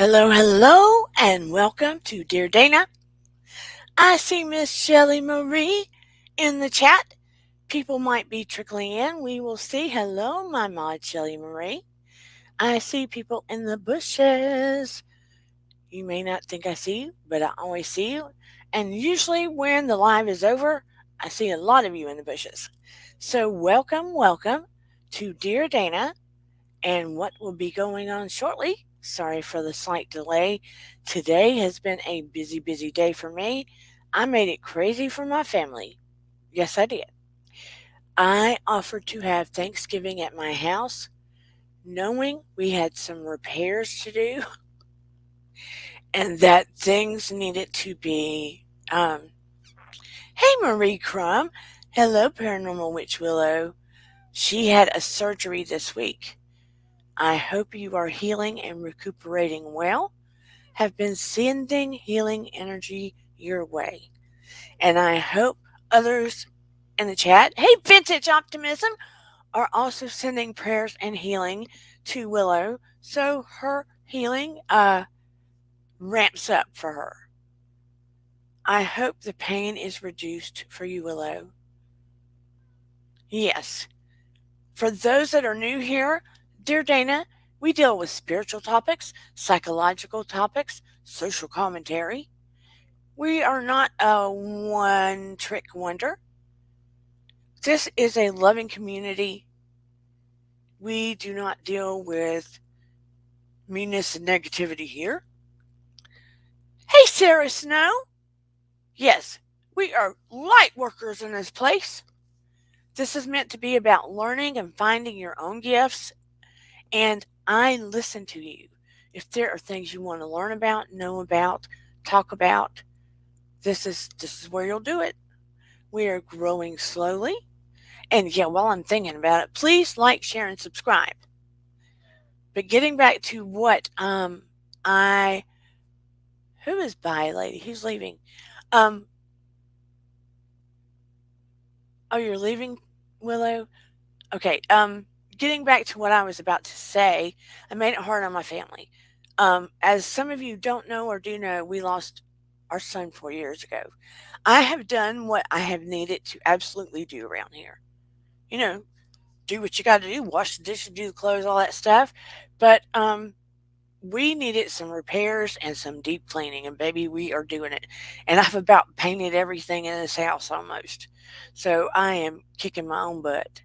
Hello, and welcome to Dear Dana. I see Miss Shelley Marie in the chat. People might be trickling in. We will see. Hello, my mod, Shelley Marie. I see people in the bushes. You may not think I see you, but I always see you. And usually, when the live is over, I see a lot of you in the bushes. So, welcome to Dear Dana and what will be going on shortly. Sorry for the slight delay. Today has been a busy day for me. I made it crazy for my family. Yes, I did. I offered to have Thanksgiving at my house, knowing we had some repairs to do and that things needed to be. Hey, Marie Crumb. Hello, Paranormal Witch Willow. She had a surgery this week. I hope you are healing and recuperating well. Have been sending healing energy your way. And I hope others in the chat, hey, Vintage Optimism, are also sending prayers and healing to Willow so her healing ramps up for her. I hope the pain is reduced for you, Willow. Yes. For those that are new here, Dear Dana, we deal with spiritual topics, psychological topics, social commentary. We are not a one-trick wonder. This is a loving community. We do not deal with meanness and negativity here. Hey, Sarah Snow. Yes, we are light workers in this place. This is meant to be about learning and finding your own gifts, and I listen to you. If there are things you want to learn about, know about, talk about, this is where you'll do it. We are growing slowly. And yeah, while I'm thinking about it, please like, share, and subscribe. But getting back to what who is bye lady? Who's leaving? Oh, you're leaving, Willow? Okay, getting back to what I was about to say, I made it hard on my family. As some of you don't know or do know, we lost our son 4 years ago. I have done what I have needed to absolutely do around here. You know, do what you got to do, wash the dishes, do the clothes, all that stuff. But we needed some repairs and some deep cleaning, and baby, we are doing it. And I've about painted everything in this house almost. So I am kicking my own butt,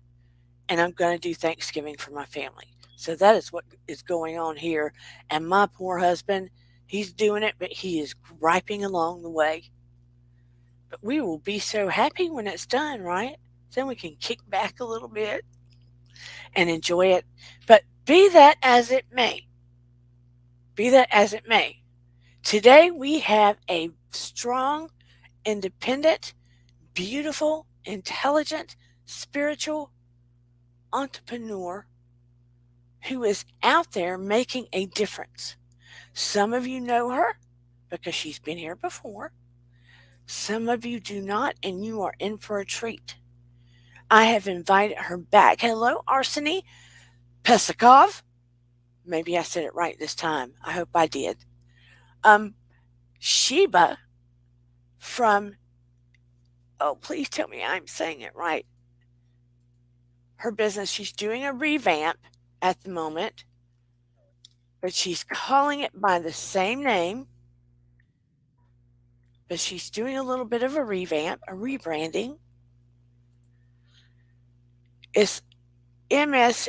and I'm going to do Thanksgiving for my family. So that is what is going on here. And my poor husband, he's doing it, but he is griping along the way. But we will be so happy when it's done, right? Then we can kick back a little bit and enjoy it. But be that as it may, today we have a strong, independent, beautiful, intelligent, spiritual entrepreneur who is out there making a difference. Some of you know her because she's been here before. Some of you do not, and you are in for a treat. I have invited her back. Hello, Arseny Pesakov. Maybe I said it right this time. I hope I did. Sheba from, oh, please tell me I'm saying it right. Her business, she's doing a revamp at the moment, but she's calling it by the same name. But she's doing a little bit of a revamp, a rebranding. It's MSAF.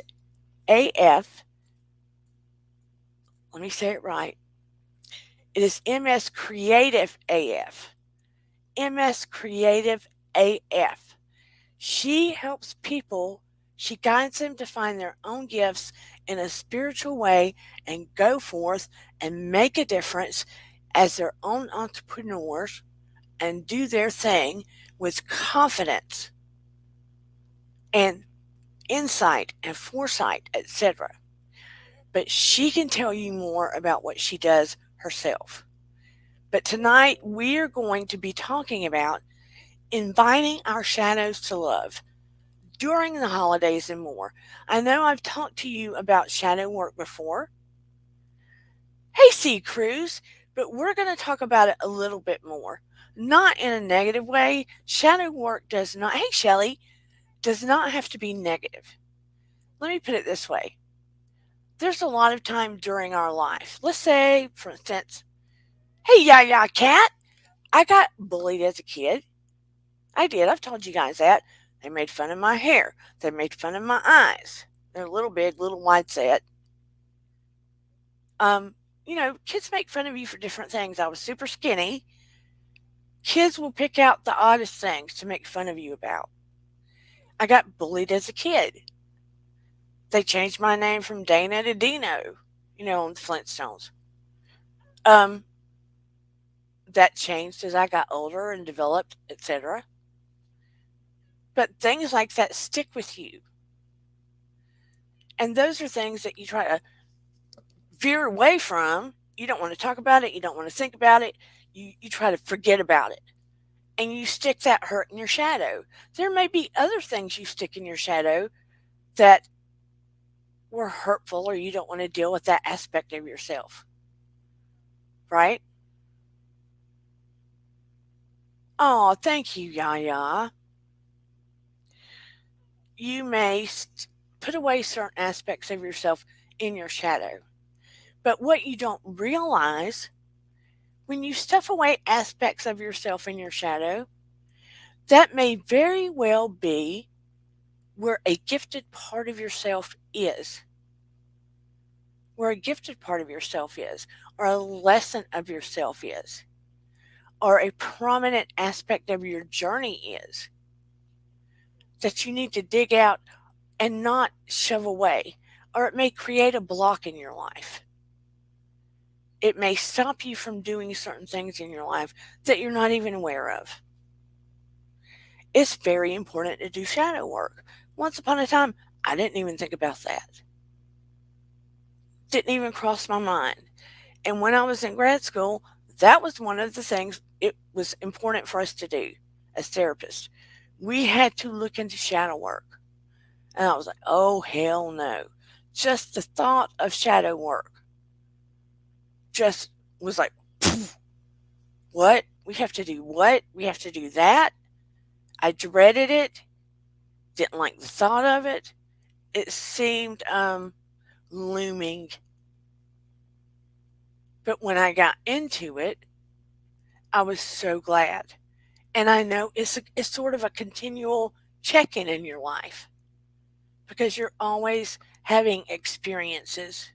Let me say it right. It is MS Creative AF. MS Creative AF. She helps people, she guides them to find their own gifts in a spiritual way and go forth and make a difference as their own entrepreneurs and do their thing with confidence and insight and foresight, etc. But she can tell you more about what she does herself. But tonight we are going to be talking about inviting our shadows to love during the holidays and more. I know I've talked to you about shadow work before. Hey, Sea Cruise, but we're going to talk about it a little bit more. Not in a negative way. Shadow work does not, hey, Shelley, does not have to be negative. Let me put it this way. There's a lot of time during our life. Let's say, for instance, hey, yeah, cat, I got bullied as a kid. I did. I've told you guys that. They made fun of my hair. They made fun of my eyes. They're a little big, little wide set. Um, kids make fun of you for different things. I was super skinny. Kids will pick out the oddest things to make fun of you about. I got bullied as a kid. They changed my name from Dana to Dino, on the Flintstones. Um, that changed as I got older and developed, etc. But things like that stick with you. And those are things that you try to veer away from. You don't want to talk about it. You don't want to think about it. You try to forget about it. And you stick that hurt in your shadow. There may be other things you stick in your shadow that were hurtful or you don't want to deal with that aspect of yourself. Right? Oh, thank you, Yaya. You may put away certain aspects of yourself in your shadow. But what you don't realize, when you stuff away aspects of yourself in your shadow, that may very well be where a gifted part of yourself is. Where a gifted part of yourself is, or a lesson of yourself is, or a prominent aspect of your journey is, that you need to dig out and not shove away, or it may create a block in your life. It may stop you from doing certain things in your life that you're not even aware of. It's very important to do shadow work. Once upon a time, I didn't even think about that. Didn't even cross my mind. And when I was in grad school, that was one of the things it was important for us to do as therapists. We had to look into shadow work. And I was like, oh, hell no. Just the thought of shadow work just was like, what? We have to do what? We have to do that? I dreaded it. Didn't like the thought of it. It seemed looming. But when I got into it, I was so glad. And I know it's sort of a continual check-in in your life because you're always having experiences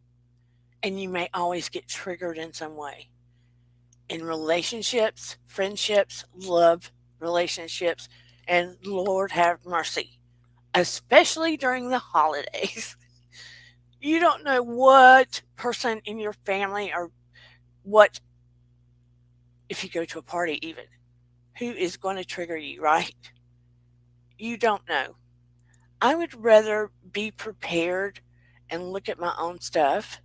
and you may always get triggered in some way. In relationships, friendships, love relationships, and Lord have mercy, especially during the holidays. You don't know what person in your family or what, if you go to a party even, who is going to trigger you, right? You don't know. I would rather be prepared and look at my own stuff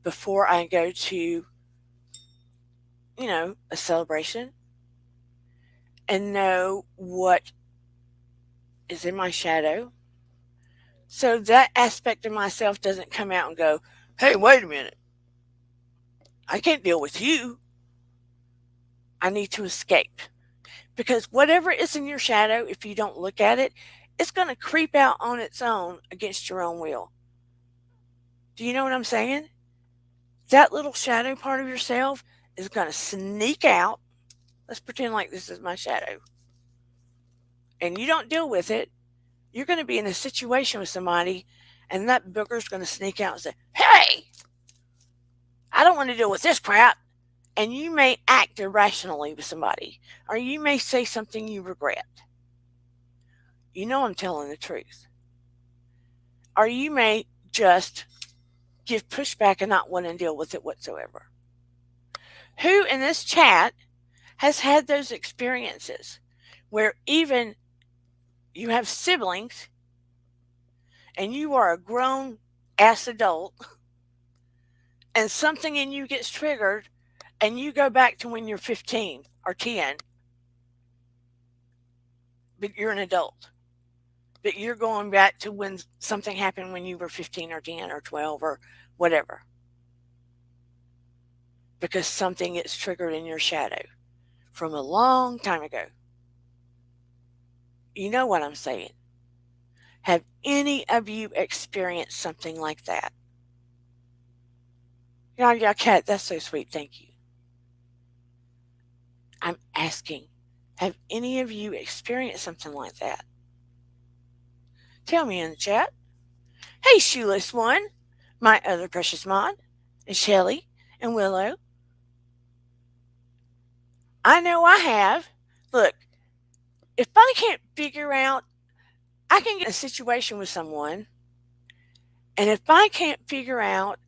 before I go to, a celebration and know what is in my shadow. So that aspect of myself doesn't come out and go, hey, wait a minute. I can't deal with you. I need to escape. Because whatever is in your shadow, if you don't look at it, it's going to creep out on its own against your own will. Do you know what I'm saying? That little shadow part of yourself is going to sneak out. Let's pretend like this is my shadow. And you don't deal with it. You're going to be in a situation with somebody, and that booger's going to sneak out and say, hey, I don't want to deal with this crap. And you may act irrationally with somebody, or you may say something you regret. You know I'm telling the truth. Or you may just give pushback and not want to deal with it whatsoever. Who in this chat has had those experiences where even you have siblings and you are a grown ass adult and something in you gets triggered and you go back to when you're 15 or 10, but you're an adult? But you're going back to when something happened when you were 15 or 10 or 12 or whatever. because something gets triggered in your shadow from a long time ago. You know what I'm saying. Have any of you experienced something like that? Yeah, Kat, that's so sweet. Thank you. I'm asking, have any of you experienced something like that? Tell me in the chat. Hey, Shoeless One, my other precious mod, and Shelly and Willow. I know I have. Look, if I can't figure out, I can get in a situation with someone, and if I can't figure out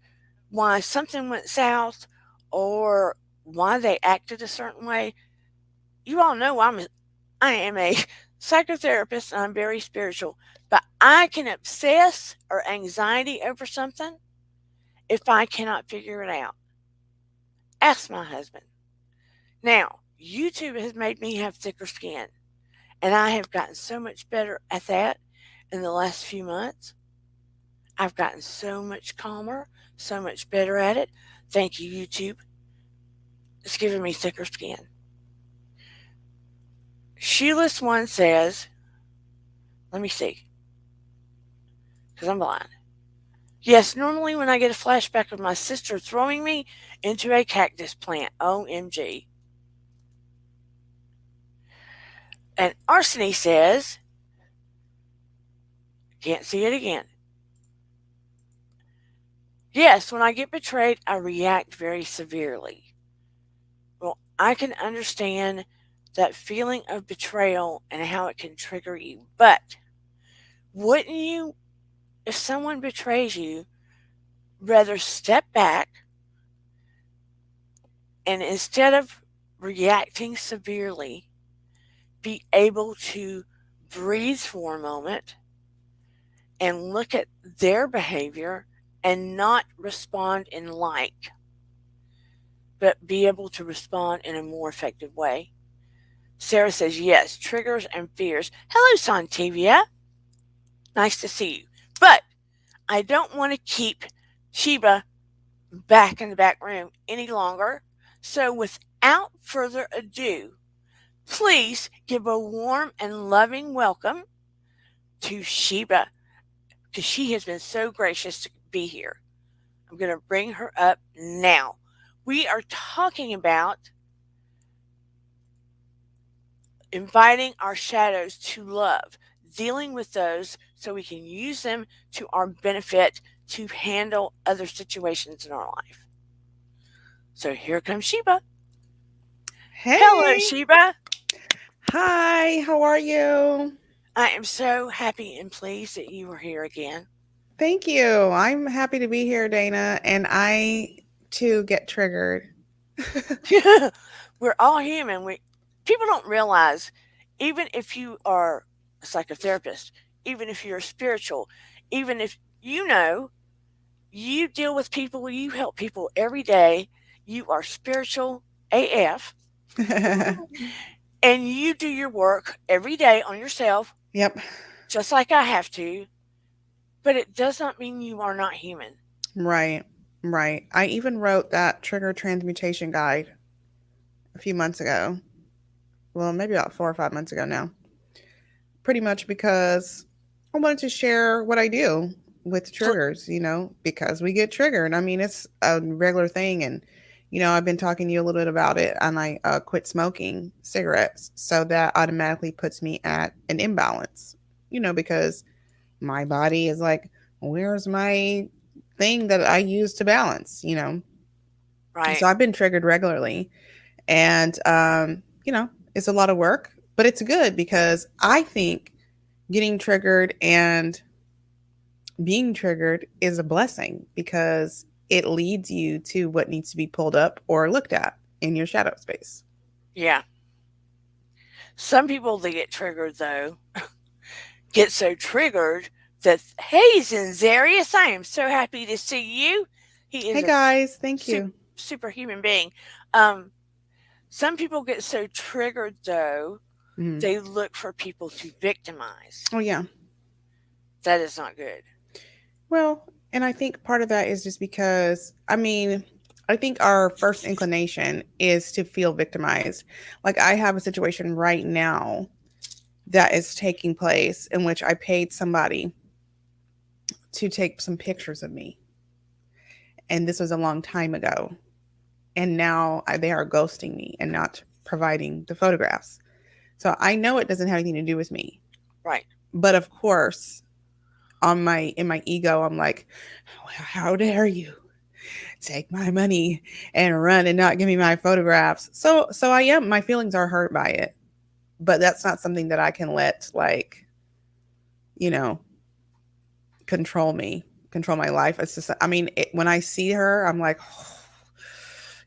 why something went south or why they acted a certain way, you all know I am a psychotherapist and I'm very spiritual, but I can obsess or anxiety over something if I cannot figure it out. Ask my husband. Now, YouTube has made me have thicker skin, and I have gotten so much better at that in the last few months. I've gotten so much calmer, so much better at it. Thank you, YouTube. It's giving me thicker skin. Shoeless One says, let me see, because I'm blind. Yes, normally when I get a flashback of my sister throwing me into a cactus plant. OMG. And Arseny says, can't see it again. Yes, when I get betrayed, I react very severely. Well, I can understand that feeling of betrayal and how it can trigger you. But wouldn't you, if someone betrays you, rather step back and instead of reacting severely, be able to breathe for a moment and look at their behavior and not respond in like, but be able to respond in a more effective way? Sarah says, yes, triggers and fears. Hello, Santivia. Nice to see you. But I don't want to keep Sheba back in the back room any longer. So without further ado, please give a warm and loving welcome to Sheba because she has been so gracious to be here. I'm going to bring her up now. We are talking about inviting our shadows to love, dealing with those so we can use them to our benefit to handle other situations in our life. So here comes Sheba. Hello, Hey. Sheba. Hi, how are you? I am so happy and pleased that you are here again. Thank you. I'm happy to be here, Dana, and I too get triggered. We're all human. People don't realize, even if you are a psychotherapist, even if you're spiritual, even if you deal with people, you help people every day, you are spiritual AF, and you do your work every day on yourself, Yep. just like I have to, but it does not mean you are not human. Right. Right. I even wrote that trigger transmutation guide a few months ago. Well, maybe about 4 or 5 months ago now. Pretty much because I wanted to share what I do with triggers, because we get triggered. I mean, it's a regular thing. And, I've been talking to you a little bit about it. And I quit smoking cigarettes. So that automatically puts me at an imbalance, because my body is like, where's my thing that I use to balance? Right. So I've been triggered regularly. And, it's a lot of work, but it's good because I think getting triggered and being triggered is a blessing because it leads you to what needs to be pulled up or looked at in your shadow space. Yeah. Some people that get triggered, though, get so triggered that, hey, Zarius, I am so happy to see you. He is Hey a guys, thank super, you. superhuman being. Um, some people get so triggered, though, Mhm. they look for people to victimize. Oh, yeah. That is not good. Well, and I think part of that is just because, I mean, I think our first inclination is to feel victimized. Like I have a situation right now that is taking place in which I paid somebody to take some pictures of me. And this was a long time ago. And now they are ghosting me and not providing the photographs. So I know it doesn't have anything to do with me. Right. But of course, on my in my ego, I'm like, how dare you take my money and run and not give me my photographs? So I am, my feelings are hurt by it. But that's not something that I can let, like, you know, control me, control my life. It's just, I mean, when I see her, I'm like, oh,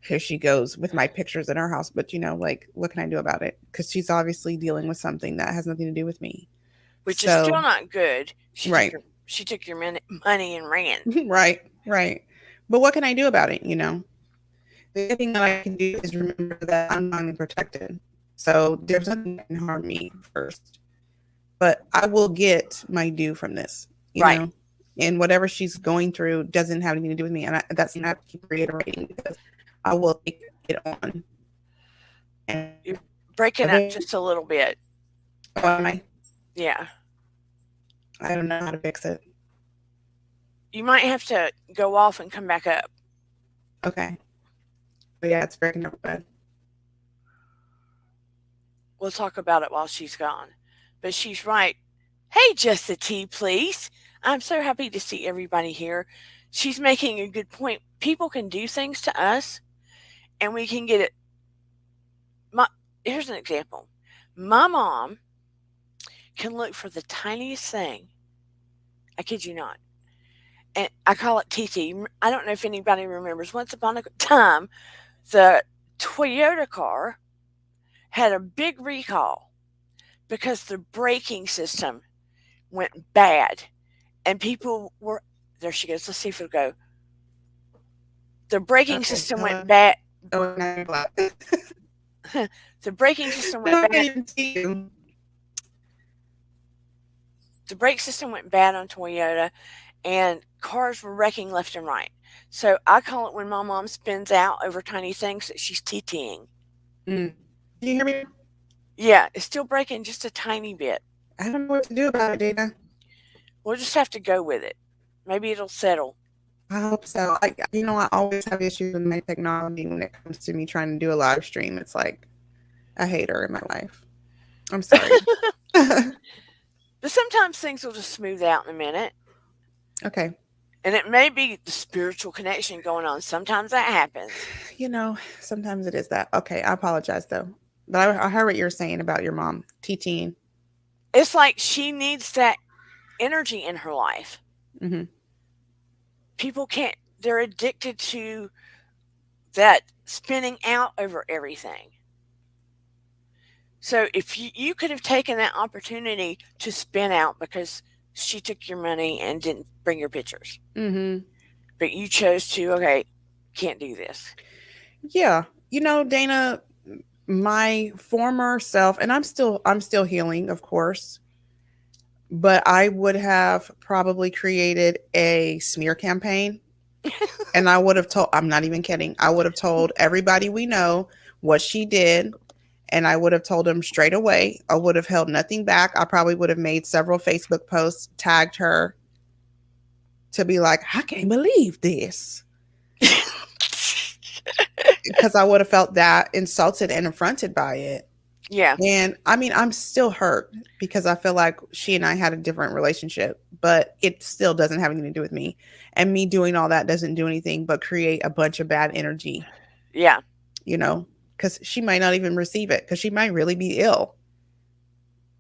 here she goes with my pictures in her house. But, like, what can I do about it? Because she's obviously dealing with something that has nothing to do with me. Which is still So, not good. right, She took your money and ran. right, right. But what can I do about it? The only thing that I can do is remember that I'm not protected. So there's nothing that can harm me first. But I will get my due from this, Right. and whatever she's going through doesn't have anything to do with me. And that's not, I have to keep reiterating, because I will take it on. And You're breaking up just a little bit. oh, am I? Yeah. I don't know how to fix it. You might have to go off and come back up. Okay. But yeah, it's breaking up bad. We'll talk about it while she's gone. But she's right. Hey, just the tea, please. I'm so happy to see everybody here. She's making a good point. People can do things to us, and we can get it. Here's an example. My mom can look for the tiniest thing. I kid you not. And I call it TT. I don't know if anybody remembers. Once upon a time, the Toyota car had a big recall because the braking system went bad. And people were, there she goes. Let's see if it'll go. The braking Okay. system Hello. went bad. Oh, now you're black. The braking system No, went I bad. didn't see you. The brake system went bad on Toyota, and cars were wrecking left and right. So I call it when my mom spins out over tiny things that she's TTing. Mm. Can you hear me? Yeah, it's still breaking just a tiny bit. I don't know what to do about it, Dana. We'll just have to go with it. Maybe it'll settle. I hope so. I always have issues with my technology when it comes to me trying to do a live stream. It's like a hater in my life. I'm sorry. But sometimes things will just smooth out in a minute. Okay. And it may be the spiritual connection going on. Sometimes that happens. Sometimes it is that. Okay, I apologize though. But I heard what you were saying about your mom teaching. It's like she needs that energy in her life. Mm-hmm. People can't, they're addicted to that spinning out over everything. So if you could have taken that opportunity to spin out because she took your money and didn't bring your pictures, Mm-hmm. but you chose to, okay, can't do this. Yeah. Dana, my former self, and I'm still healing, of course, but I would have probably created a smear campaign. And I would have told, I'm not even kidding, I would have told everybody we know what she did. And I would have told them straight away. I would have held nothing back. I probably would have made several Facebook posts, tagged her, to be like, I can't believe this. Because I would have felt that insulted and affronted by it. Yeah, And I mean, I'm still hurt because I feel like she and I had a different relationship, but it still doesn't have anything to do with me. And me doing all that doesn't do anything but create a bunch of bad energy, yeah, because she might not even receive it, because she might really be ill.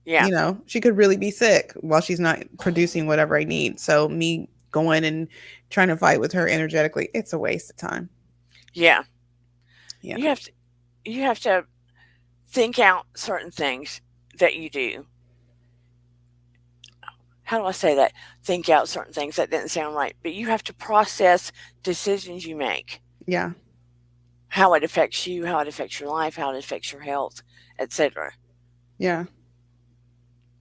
yeah, She could really be sick while she's not producing whatever I need. So me going and trying to fight with her energetically, it's a waste of time. yeah. Yeah. You have to think out certain things that you do. How do I say that? Think out certain things. That didn't sound right. But you have to process decisions you make, Yeah. how it affects you, how it affects your life, how it affects your health, etc. Yeah.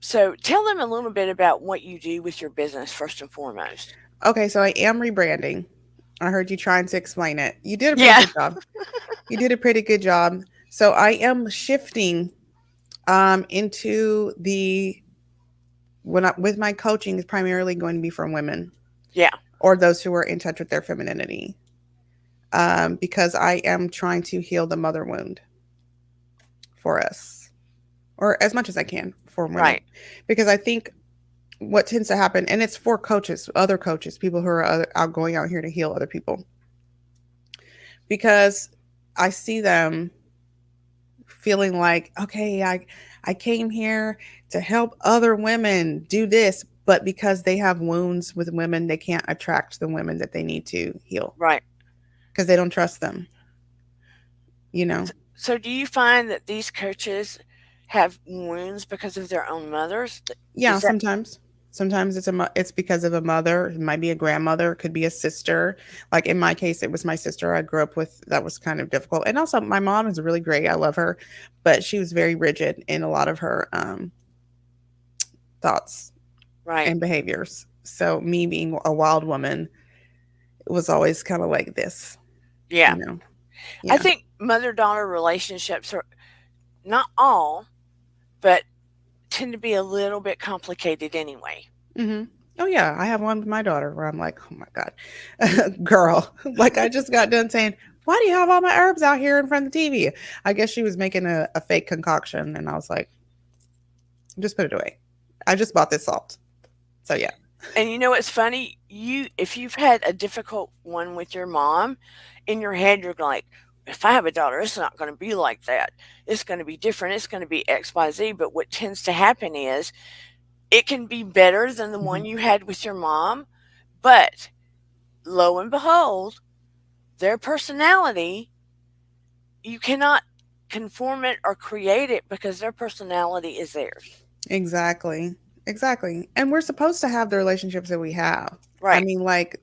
So tell them a little bit about what you do with your business first and foremost. Okay. So I am rebranding. I heard you trying to explain it. You did a pretty Yeah. good job. You did a pretty good job. So I am shifting into the when I, with my coaching is primarily going to be for women Yeah. or those who are in touch with their femininity. Because I am trying to heal the mother wound for us, or as much as I can for women, Right. because I think what tends to happen, and it's for coaches, other coaches, people who are out going out here to heal other people, because I see them feeling like, okay, I came here to help other women do this, but because they have wounds with women, they can't attract the women that they need to heal Right. because they don't trust them, you know. So do you find that these coaches have wounds because of their own mothers? Yeah, Is that sometimes. Sometimes it's because of a mother. It might be a grandmother. It could be a sister. Like in my case, it was my sister I grew up with. That was kind of difficult. And also, my mom is really great. I love her, but she was very rigid in a lot of her thoughts right? and behaviors. So me being a wild woman, it was always kind of like this, Yeah. you know. I Yeah. think mother-daughter relationships are not all, but tend to be a little bit complicated anyway. Hmm. Oh yeah, I have one with my daughter where I'm like, oh my god, girl, like I just got done saying, why do you have all my herbs out here in front of the TV? I guess she was making a fake concoction, and I was like, just put it away. I just bought this salt, so yeah. And you know what's funny? If you've had a difficult one with your mom, in your head you're like, if I have a daughter, it's not going to be like that. It's going to be different. It's going to be X, Y, Z. But what tends to happen is it can be better than the Hmm. one you had with your mom. But lo and behold, their personality, you cannot conform it or create it because their personality is theirs. Exactly, exactly. And we're supposed to have the relationships that we have. I Right. mean, like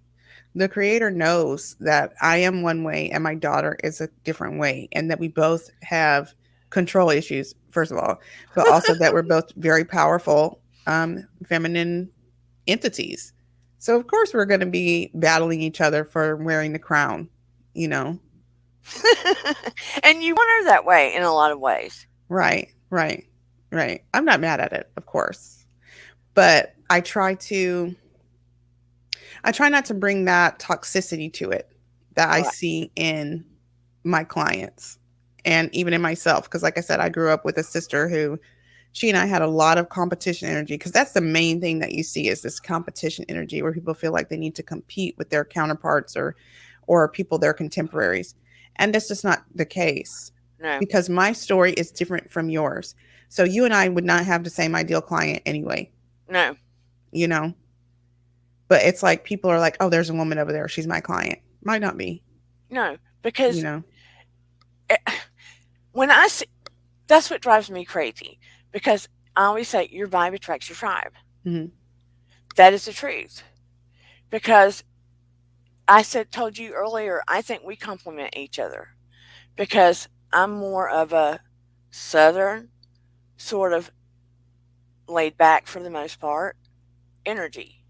the creator knows that I am one way and my daughter is a different way, and that we both have control issues, first of all, but also that we're both very powerful feminine entities. So of course we're going to be battling each other for wearing the crown, you know. And you want her that way in a lot of ways. Right, right, right. I'm not mad at it, of course, but I try not to bring that toxicity to it that I Right. see in my clients and even in myself. Because, like I said, I grew up with a sister who she and I had a lot of competition energy. Because that's the main thing that you see is this competition energy where people feel like they need to compete with their counterparts or people their contemporaries, and that's just not the case No. because my story is different from yours. So you and I would not have the same ideal client anyway, No. you know. But it's like people are like, "Oh, there's a woman over there. She's my client." Might not be, No. you Because know. eh, when I see, that's what drives me crazy. Because I always say your vibe attracts your tribe. Mhm. That is the truth. Because told you earlier, I think we complement each other. Because I'm more of a southern, sort of laid back for the most part, energy.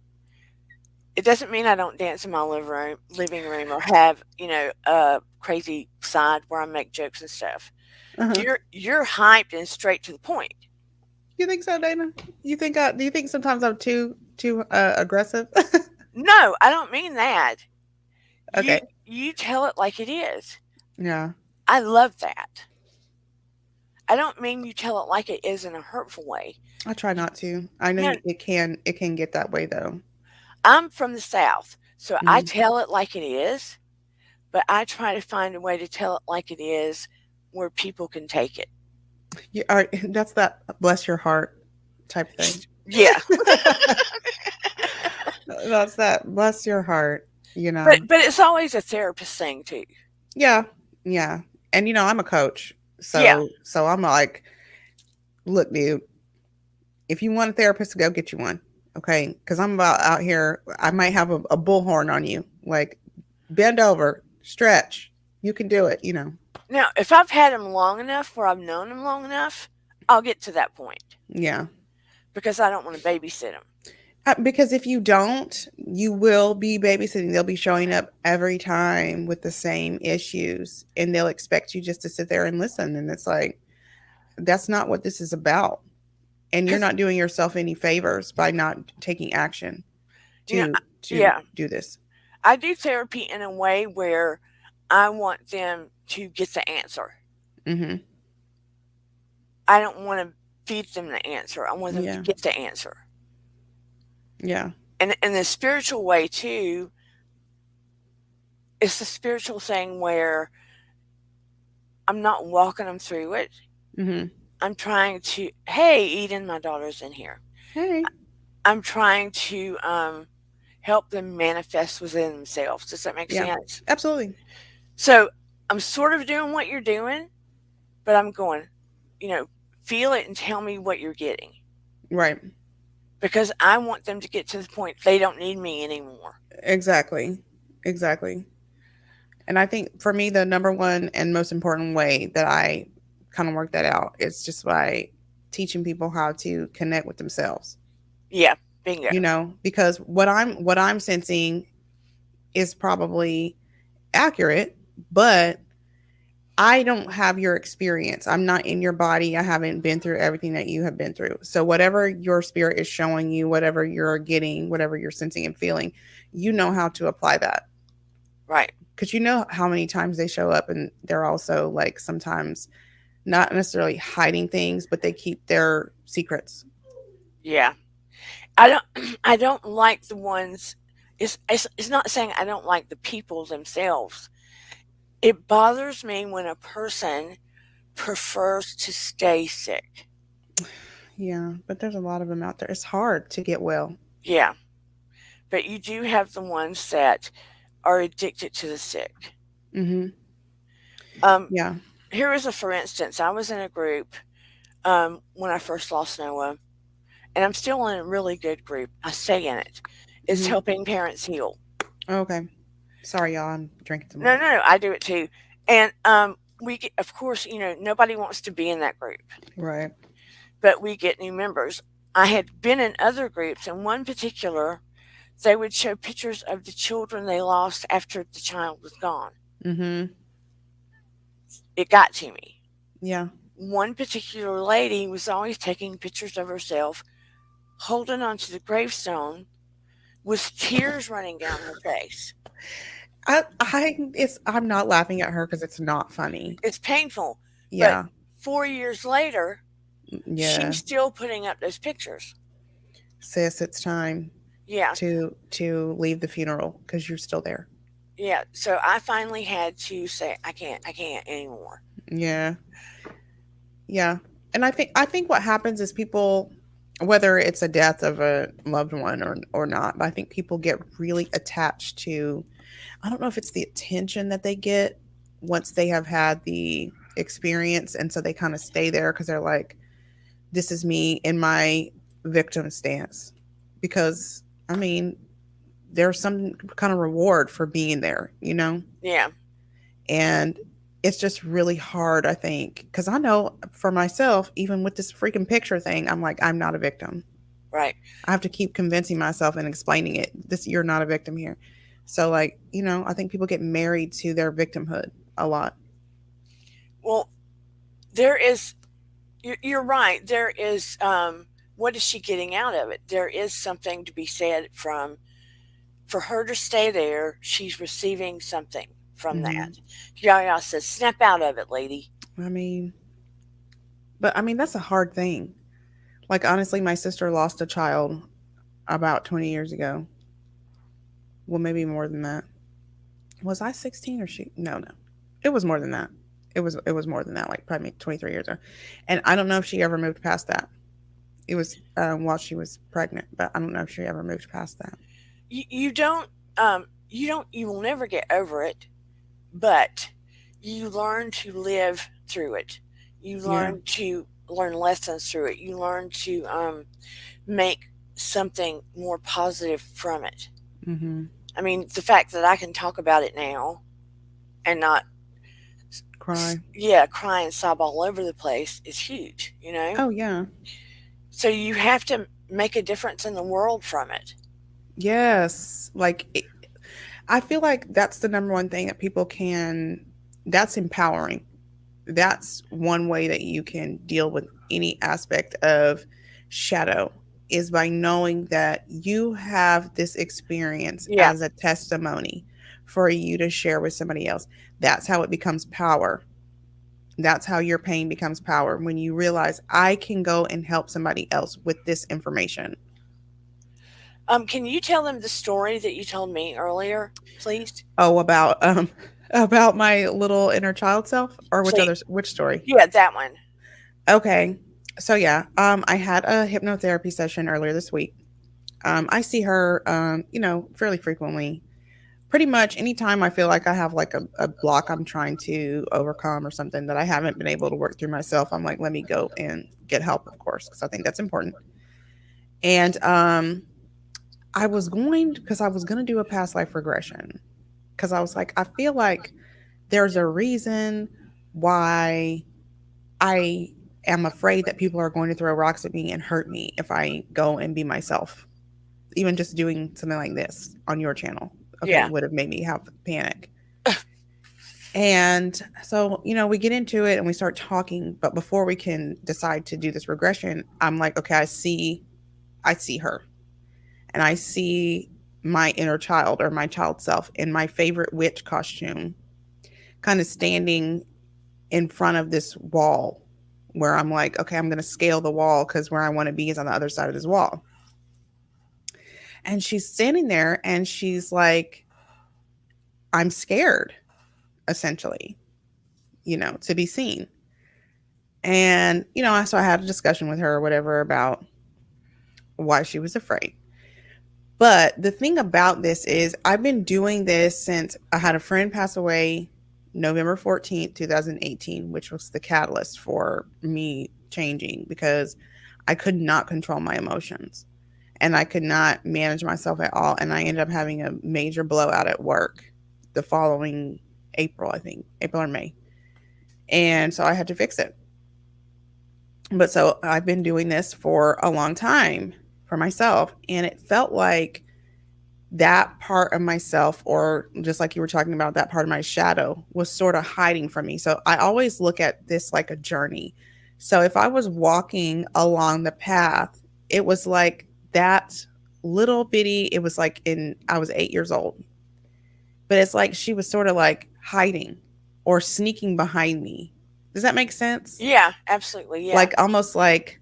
It doesn't mean I don't dance in my living room or have, a crazy side where I make jokes and stuff. Uh-huh. You're hyped and straight to the point. You think so, Dana? You think do you think sometimes I'm too aggressive? No, I don't mean that. You Okay. you tell it like it is. Yeah. I love that. I don't mean you tell it like it is in a hurtful way. I try not to. I know No, it can get that way though. I'm from the South, so I Mhm. tell it like it is, but I try to find a way to tell it like it is where people can take it. You are that's that bless your heart type thing. Yeah. That's that bless your heart, you But know. but it's always a therapist thing too. Yeah. Yeah. And I'm a coach. Yeah. So I'm like, look, dude, if you want a therapist, go get you one. Okay? Cuz I'm about out here, I might have a bullhorn on you. Like bend over, stretch. You can do it. Now, if I've had them long enough where I've known them long enough, I'll get to that point Yeah. because I don't want to babysit them. Because if you don't, you will be babysitting. They'll be showing up every time with the same issues, and they'll expect you just to sit there and listen. And it's like, that's not what this is about. And you're Because, not doing yourself any favors by not taking action you know, to yeah, do this. I do therapy in a way where I want them to get the answer. Mm-hmm. I don't want to feed them the answer. I want them to Yeah. get the answer. Yeah. And in the spiritual way too, it's a spiritual thing where I'm not walking them through it. Mm-hmm. I'm trying to, hey, Eden, my daughter's in here. Hey. I'm trying to help them manifest within themselves. Does that make Yeah. sense? Absolutely. So I'm sort of doing what you're doing, but I'm going, you know, feel it and tell me what you're getting Right. because I want them to get to the point they don't need me anymore. Exactly. Exactly. And I think for me, the number one and most important way that I kind of work that out is just by teaching people how to connect with themselves. Yeah, bingo. Because what I'm sensing is probably accurate, but I don't have your experience. I'm not in your body. I haven't been through everything that you have been through. So whatever your spirit is showing you, whatever you're getting, whatever you're sensing and feeling, you know how to apply that. Right. Because you know how many times they show up and they're also like sometimes not necessarily hiding things, but they keep their secrets. Yeah. I don't I don't like the ones it's not saying I don't like the people themselves. It bothers me when a person prefers to stay sick. Yeah, but there's a lot of them out there. It's hard to get well. Yeah, but you do have the ones that are addicted to the sick. Mm-hmm. Um, Yeah. here is a for instance. I was in a group when I first lost Noah, and I'm still in a really good group. I stay in it. It's Mm-hmm. helping parents heal. Okay. Sorry, y'all. I'm drinking some No, water. no, no, I do it too. And we get, of course, nobody wants to be in that group, Right. but we get new members. I had been in other groups, and one particular, they would show pictures of the children they lost after the child was gone. Mm-hmm. It got to me. Yeah. One particular lady was always taking pictures of herself, holding onto the gravestone with tears running down her face. I'm not laughing at her because it's not funny. It's painful, but Yeah. 4 years later, Yeah. she's still putting up those pictures. Sis, it's time Yeah, to leave the funeral because you're still there. yeah. So I finally had to say, I can't anymore. Yeah. Yeah. And I think what happens is people, whether it's a death of a loved one or not, but I think people get really attached to, I don't know if it's the attention that they get once they have had the experience, and so they kind of stay there because they're like, this is me in my victim stance. Because I mean, there's some kind of reward for being there. Yeah, And it's just really hard, I think, because I know for myself, even with this freaking picture thing, I'm like, I'm not a victim. right. I have to keep convincing myself and explaining it. This, you're not a victim here. So, like, I think people get married to their victimhood a lot. Well, there is, you're right. There is, what is she getting out of it? There is something to be said from, for her to stay there, she's receiving something from Hmm. that. Yaya says, snap out of it, lady. I mean, but I mean, that's a hard thing. Like, honestly, my sister lost a child about 20 years ago. Well, maybe more than that. Was I 16 or she? No, no. It was more than that. It was more than that, like probably 23 years ago. And I don't know if she ever moved past that. It was while she was pregnant, but I don't know if she ever moved past that. You don't, you will never get over it, but you learn to live through it. You Yeah. learn to learn lessons through it. You learn to make something more positive from it. Mm-hmm. I mean, the fact that I can talk about it now and not, Cry. yeah, cry and sob all over the place is huge, you know? Oh, yeah. So you have to make a difference in the world from it. Yes. I feel like that's the number one thing that people can, that's empowering. That's one way that you can deal with any aspect of shadow, is by knowing that you have this experience Yeah. as a testimony for you to share with somebody else. That's how it becomes power. That's how your pain becomes power, when you realize I can go and help somebody else with this information. Can you tell them the story that you told me earlier, please? Oh, about about my little inner child self, or Please. which story? Yeah, that one. Okay. So yeah, I had a hypnotherapy session earlier this week. I see her, fairly frequently. Pretty much anytime I feel like I have like a block I'm trying to overcome, or something that I haven't been able to work through myself, I'm like, let me go and get help, of course, because I think that's important. And because I was going to do a past life regression, because I was like, I feel like there's a reason why I am afraid that people are going to throw rocks at me and hurt me if I go and be myself. Even just doing something like this on your channel, okay, Yeah. would have made me have panic. And so, we get into it and we start talking, but before we can decide to do this regression, I'm like, okay, I see her, and I see my inner child, or my child self, in my favorite witch costume, kind of standing in front of this wall, where I'm like, okay, I'm going to scale the wall because where I want to be is on the other side of this wall. And she's standing there and she's like, I'm scared, essentially, to be seen. And, so I had a discussion with her or whatever about why she was afraid. But the thing about this is, I've been doing this since I had a friend pass away November 14th, 2018, which was the catalyst for me changing, because I could not control my emotions and I could not manage myself at all. And I ended up having a major blowout at work the following April, I think, April or May. And so I had to fix it. But so I've been doing this for a long time for myself. And it felt like that part of myself, or just like you were talking about, that part of my shadow, was sort of hiding from me. So I always look at this like a journey. So if I was walking along the path, it was like that little bitty, it was like I was 8 years old, but it's like she was sort of like hiding or sneaking behind me. Does that make sense? Yeah, absolutely. Yeah. Like almost like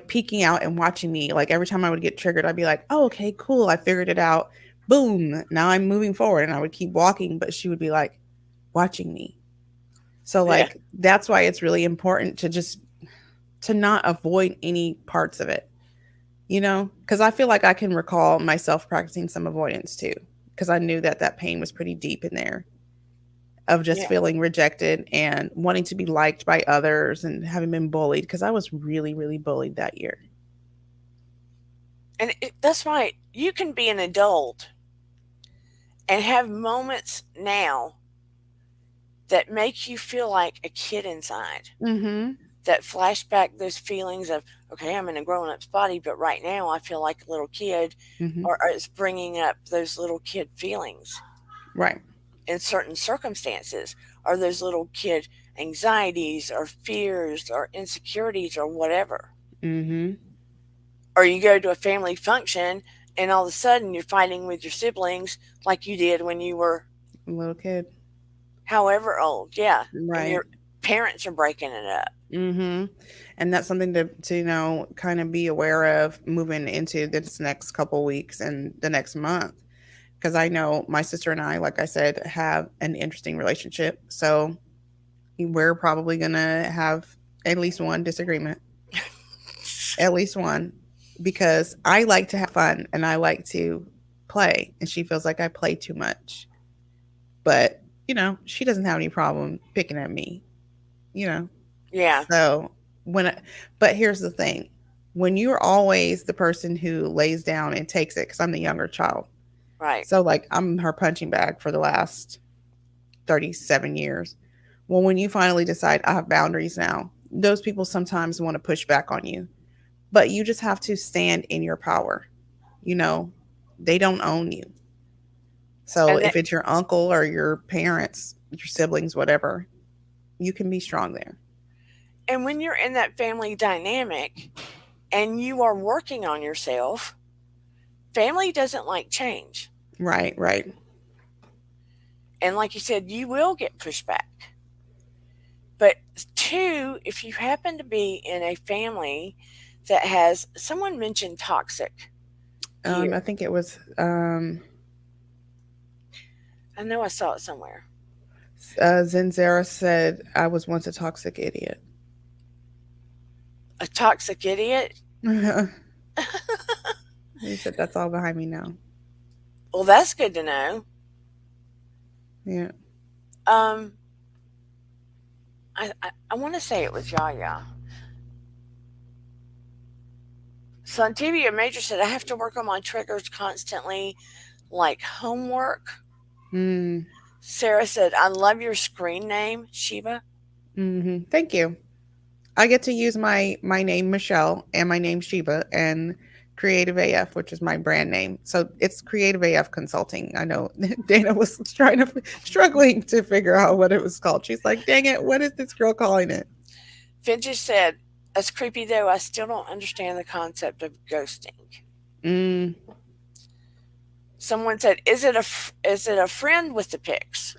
peeking out and watching me. Like every time I would get triggered, I'd be like, oh, okay, cool. I figured it out. Boom. Now I'm moving forward. And I would keep walking, but she would be like watching me. So Yeah. like that's why it's really important to not avoid any parts of it, because I feel like I can recall myself practicing some avoidance too, because I knew that that pain was pretty deep in there, of just Yeah. feeling rejected and wanting to be liked by others and having been bullied, because I was really, really bullied that year. And that's right. You can be an adult and have moments now that make you feel like a kid inside, Mhm. that flashback those feelings of, okay, I'm in a grown up's body, but right now I feel like a little kid, Mhm. or it's bringing up those little kid feelings Right. in certain circumstances, or those little kid anxieties or fears or insecurities or whatever. Mhm. Or you go to a family function and all of a sudden you're fighting with your siblings like you did when you were Little kid. however old, yeah, and Right. your parents are breaking it up. Mhm. And that's something to kind of be aware of moving into this next couple weeks and the next month, because I know my sister and I, like I said, have an interesting relationship. So we're probably going to have at least one disagreement, at least one, because I like to have fun and I like to play, and she feels like I play too much. But, she doesn't have any problem picking at me, you know. Yeah, So when, but here's the thing: when you're always the person who lays down and takes it, because I'm the younger child, right. so like I'm her punching bag for the last 37 years. Well, when you finally decide I have boundaries now, those people sometimes want to push back on you, but you just have to stand in your power. You know, they don't own you. So And that, if it's your uncle or your parents, your siblings, whatever, you can be strong there. and when you're in that family dynamic and you are working on yourself, family doesn't like change. Right, right. And like you said, you will get pushback. But two, if you happen to be in a family that has someone mentioned toxic you, I think it was I know I saw it somewhere. Zenzera said I was once a toxic idiot. A toxic idiot. He said that's all behind me now. Well, that's good to know. Yeah. Um, I want to say it was Yaya. Santivia Major said I have to work on my triggers constantly, like homework. Mm, Sarah said I love your screen name, Sheba. Thank you. I get to use my name Michelle and my name Sheba and Creative AF, which is my brand name. So it's Creative AF Consulting. I know Dana was trying to struggling to figure out what it was called. She's like, "Dang it, what is this girl calling it?" Vintage said, as creepy though, I still don't understand the concept of ghosting. Mm, Someone said, is it a friend with the pics?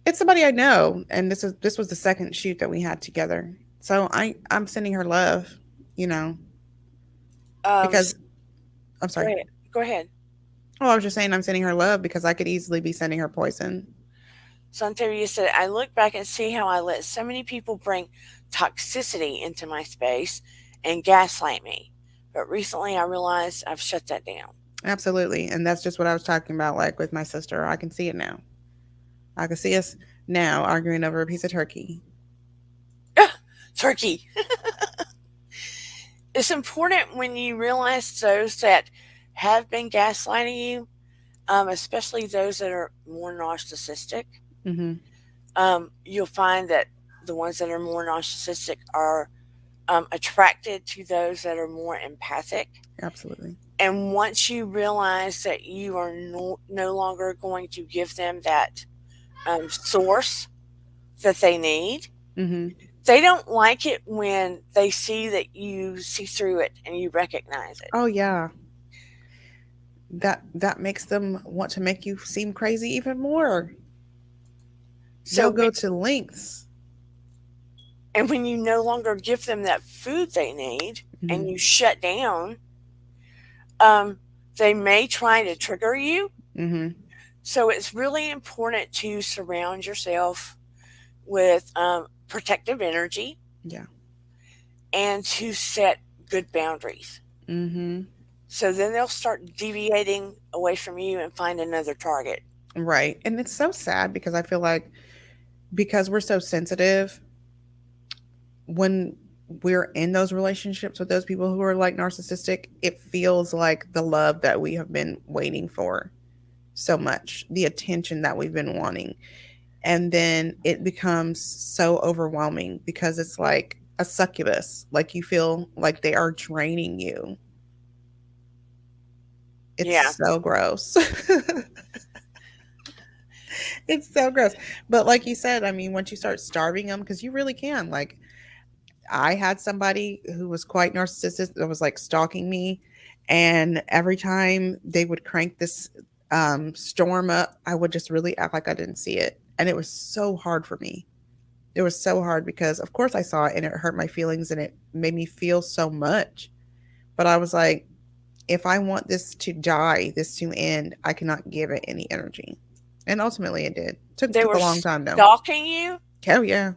it's somebody I know, and this was the second shoot that we had together. So I'm sending her love, you know, because I'm Go sorry. ahead. Go ahead. Oh, I was just saying I'm sending her love because I could easily be sending her poison. Santeria said, I look back and see how I let so many people bring toxicity into my space and gaslight me. But recently I realized I've shut that down. Absolutely. And that's just what I was talking about, like with my sister. I can see it now. I can see us now arguing over a piece of turkey. Turkey. It's important when you realize those that have been gaslighting you, especially those that are more narcissistic. Mm-hmm. You'll find that the ones that are more narcissistic are attracted to those that are more empathic. Absolutely. And once you realize that you are no longer going to give them that source that they need, Mm-hmm. they don't like it when they see that you see through it and you recognize it. Oh yeah. That makes them want to make you seem crazy even more. So, They'll go to lengths. and when you no longer give them that food they need Mm-hmm. and you shut down, um, they may try to trigger you. Mm-hmm. So it's really important to surround yourself with protective energy Yeah. and to set good boundaries. Mm-hmm. So then they'll start deviating away from you and find another target. Right. And it's so sad because I feel like because we're so sensitive, when we're in those relationships with those people who are like narcissistic, it feels like the love that we have been waiting for so much, the attention that we've been wanting. And then it becomes so overwhelming because it's like a succubus. Like you feel like they are draining you. Yeah. It's so gross. It's so gross. But like you said, I mean, once you start starving them, because you really can. Like, I had somebody who was quite narcissistic that was like stalking me. And every time they would crank this storm up, I would just really act like I didn't see it. And it was so hard for me. It was so hard because, of course, I saw it and it hurt my feelings and it made me feel so much. But I was like, if I want this to die, this to end, I cannot give it any energy. And ultimately, it did. They Took were a long time though. stalking you, Hell yeah.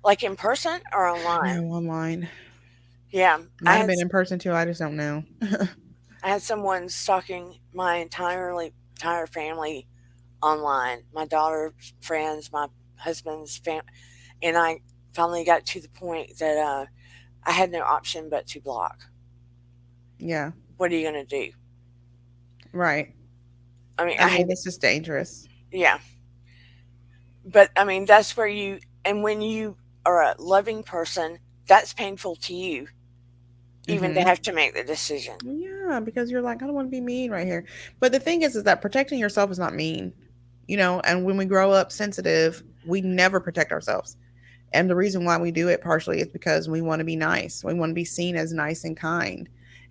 like in person or online. No, online. Yeah. Might have been in person too. I just don't know. I had someone stalking my entire family online. My daughter's friends, my husband's fam, and I finally got to the point that I had no option but to block. Yeah. What are you going to do? Right. I mean, I I had, mean, it's just dangerous. yeah, but I mean, that's where you, and when you are a loving person, that's painful to you. even to Mhm. have to make the decision. Yeah, because you're like, I don't want to be mean right here. But the thing is that protecting yourself is not mean, and when we grow up sensitive, we never protect ourselves. And the reason why we do it partially is because we want to be nice. We want to be seen as nice and kind.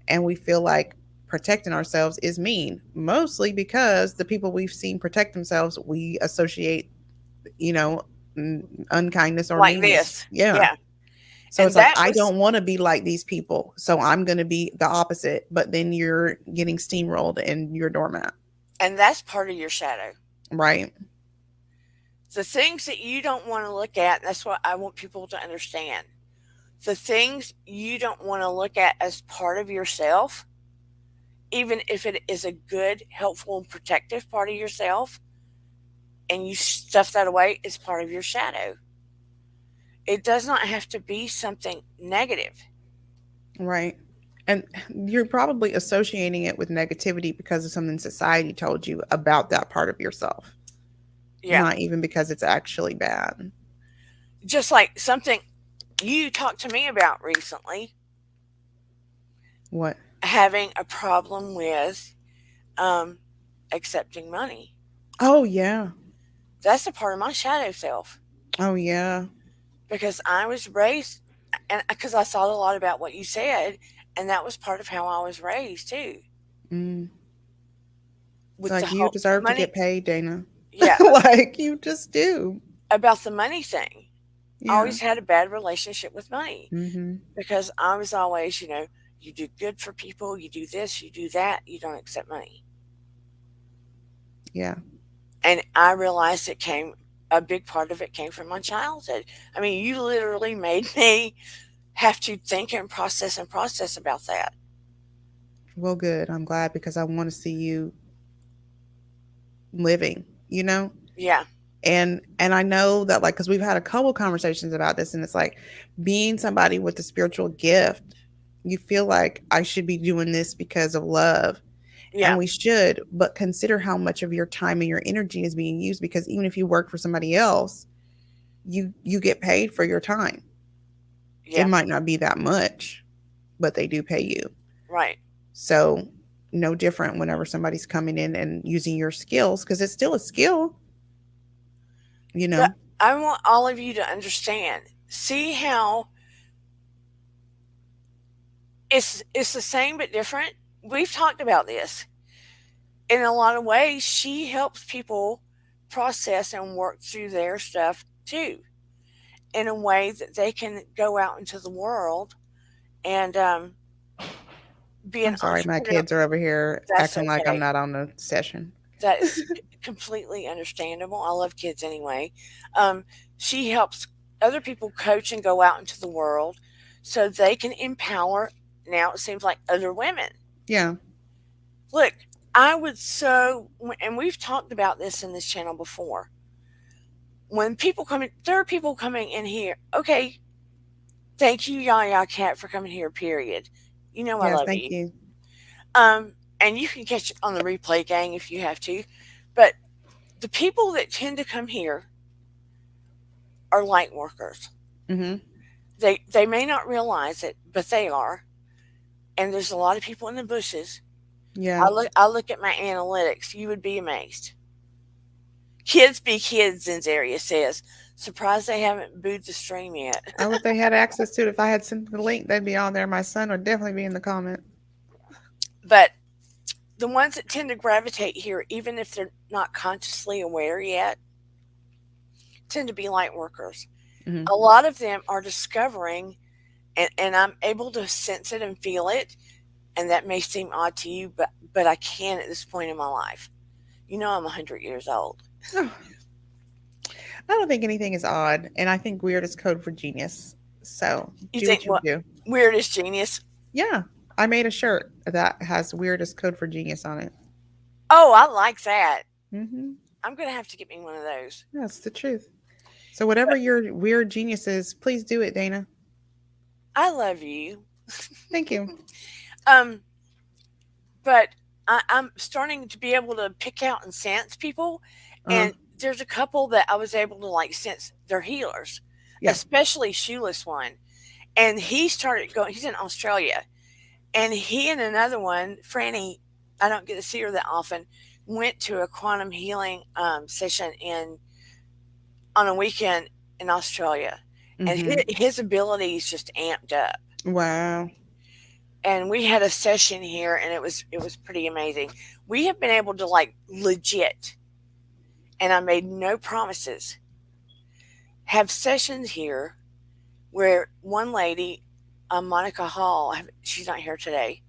And we feel like protecting ourselves is mean, mostly because the people we've seen protect themselves, we associate, you know, unkindness or Like meanness. this. Yeah. Yeah. So it's And like, that I was don't want to be like these people. So I'm going to be the opposite. But then you're getting steamrolled and you're doormat. and that's part of your shadow. Right. The things that you don't want to look at, that's what I want people to understand. The things you don't want to look at as part of yourself, even if it is a good, helpful, and protective part of yourself, and you stuff that away, is part of your shadow. It does not have to be something negative. Right. And you're probably associating it with negativity because of something society told you about that part of yourself, Yeah. not even because it's actually bad. Just like something you talked to me about recently, What? having a problem with um, accepting money. Oh, yeah. That's a part of my shadow self Oh, yeah. because I was raised, and because I saw a lot about what you said, and that was part of how I was raised too. Mm. With the Like, you whole deserve to money, get paid, Dana. yeah, Like, you just do. about the money thing. I Yeah. always had a bad relationship with money Mm-hmm. because I was always, you do good for people, you do this, you do that, you don't accept money. Yeah. And I realized a big part of it came from my childhood. I mean, you literally made me have to think and process about that. Well, good. I'm glad because I want to see you living, you know? Yeah, And I know that, like, because we've had a couple conversations about this, and it's like being somebody with a spiritual gift, you feel like I should be doing this because of love, and yeah, we should, but consider how much of your time and your energy is being used, because even if you work for somebody else, you get paid for your time. It yeah, might not be that much, but they do pay you. right. So no different whenever somebody's coming in and using your skills, because it's still a skill, you But know. I want all of you to understand. See how it's the same but different. We've talked about this. In a lot of ways, she helps people process and work through their stuff too, in a way that they can go out into the world and be an I'm sorry, my entrepreneur. kids are over here That's acting like I'm okay. not on the session. That is completely understandable. I love kids anyway. Um, she helps other people coach and go out into the world so they can empower, now it seems like, other women. Yeah. Look, I would so, and we've talked about this in this channel before. When people come in, there are people coming in here. Okay, thank you, Yaya Cat, for coming here, period. You know I Yes, love thank you. you. And you can catch it on the replay, gang, if you have to. But the people that tend to come here are light workers. Mhm. They may not realize it, but they are. And there's a lot of people in the bushes. Yeah. I look at my analytics. You would be amazed. Kids be kids, Zenzaria says. Surprised they haven't booed the stream yet. Oh, if they had access to it, if I had sent the link, they'd be on there. My son would definitely be in the comment. But the ones that tend to gravitate here, even if they're not consciously aware yet, tend to be light workers. Mhm. A lot of them are discovering, and I'm able to sense it and feel it, and that may seem odd to you, but I can at this point in my life. You know I'm 100 years old. Oh, I don't think anything is odd, and I think weird is code for genius. So You do think what you what do. weird is genius? Yeah, I made a shirt that has weird as code for genius on it. Oh, I like that. Mhm. I'm gonna have to get me one of those. That's the truth. So whatever But your weird genius is, please do it, Dana. I love you. Thank you. um, but I'm starting to be able to pick out and sense people, Uh-huh. and there's a couple that I was able to like sense they're healers, Yeah. especially shoeless one. And he started going. He's in Australia, And he and another one, Franny, I don't get to see her that often, went to a quantum healing session in on a weekend in Australia, and Mm-hmm. his abilities just amped up. Wow. And we had a session here, and it was pretty amazing. We have been able to like legit, and I made no promises, have sessions here where one lady, Monica Hall, she's not here today.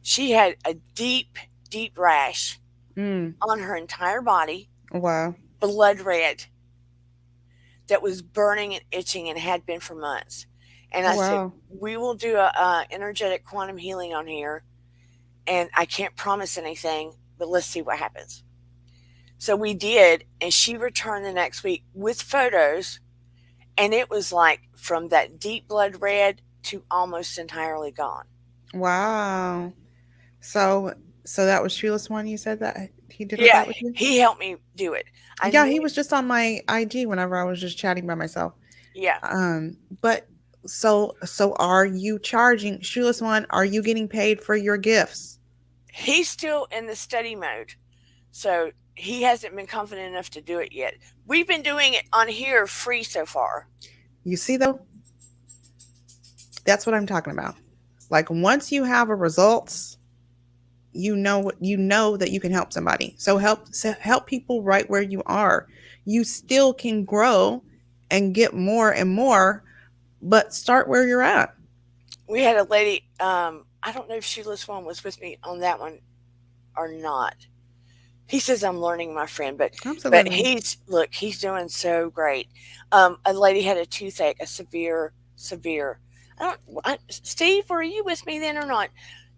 She had a deep, deep rash Mm. on her entire body, Wow. blood red, that was burning and itching and had been for months. And I said, Wow. we will do a energetic quantum healing on here, and I can't promise anything, but let's see what happens. So we did, and she returned the next week with photos, and it was like from that deep blood red to almost entirely gone. Wow. So so that was Sheila's one you said that he did with Yeah, that with you? he helped me do it. I Yeah, knew, he was just on my IG whenever I was just chatting by myself. yeah, But so are you charging Sheila's one, are you getting paid for your gifts? he's still in the study mode. So he hasn't been confident enough to do it yet. We've been doing it on here free so far. You see though? That's what I'm talking about. Like once you have a results, you know that you can help somebody. So help people right where you are. You still can grow and get more and more, but start where you're at. We had a lady, I don't know if Sheila's one was with me on that one or not. He says I'm learning, my friend, but Absolutely. he's doing so great. A lady had a toothache, a severe. Steve, were you with me then or not?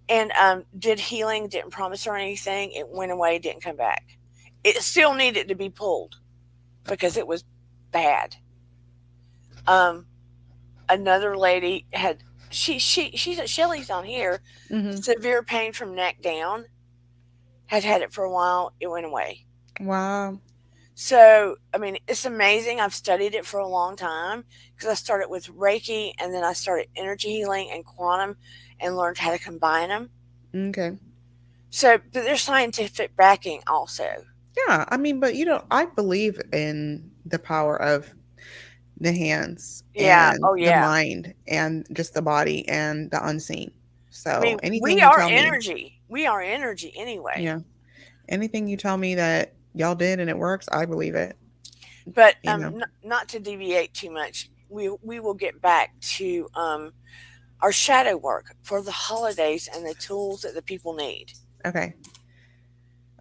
And did healing, didn't promise her anything. It went away, didn't come back. It still needed to be pulled because it was bad. Um, Another lady had she's at Shelly's on here. Hmm. Severe pain from neck down. Had it for a while. It went away. Wow. So I mean, it's amazing. I've studied it for a long time because I started with Reiki and then I started energy healing and quantum and learned how to combine them. Okay. So, but there's scientific backing also. Yeah, I mean, but I believe in the power of the hands Yeah. and Oh the yeah. mind and just the body and the unseen. I So mean, anything we you are tell me, energy. We are energy anyway. yeah, anything you tell me that y'all did and it works, I believe it. But You know. not to deviate too much, we will get back to our shadow work for the holidays and the tools that the people need. Okay.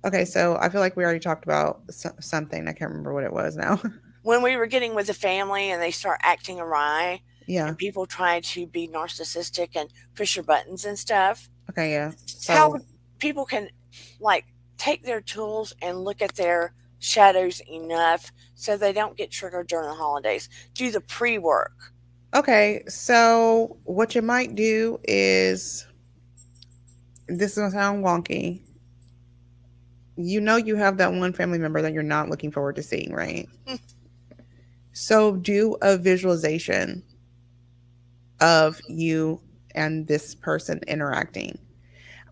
Okay. So I feel like we already talked about something. I can't remember what it was now. When we were getting with the family and they start acting awry, Yeah. and people try to be narcissistic and push your buttons and stuff, Okay. Yeah. how So people can like take their tools and look at their shadows enough so they don't get triggered during the holidays. Do the pre work. okay. So what you might do is this is gonna sound wonky. You know you have that one family member that you're not looking forward to seeing, right? So do a visualization of you and this person interacting.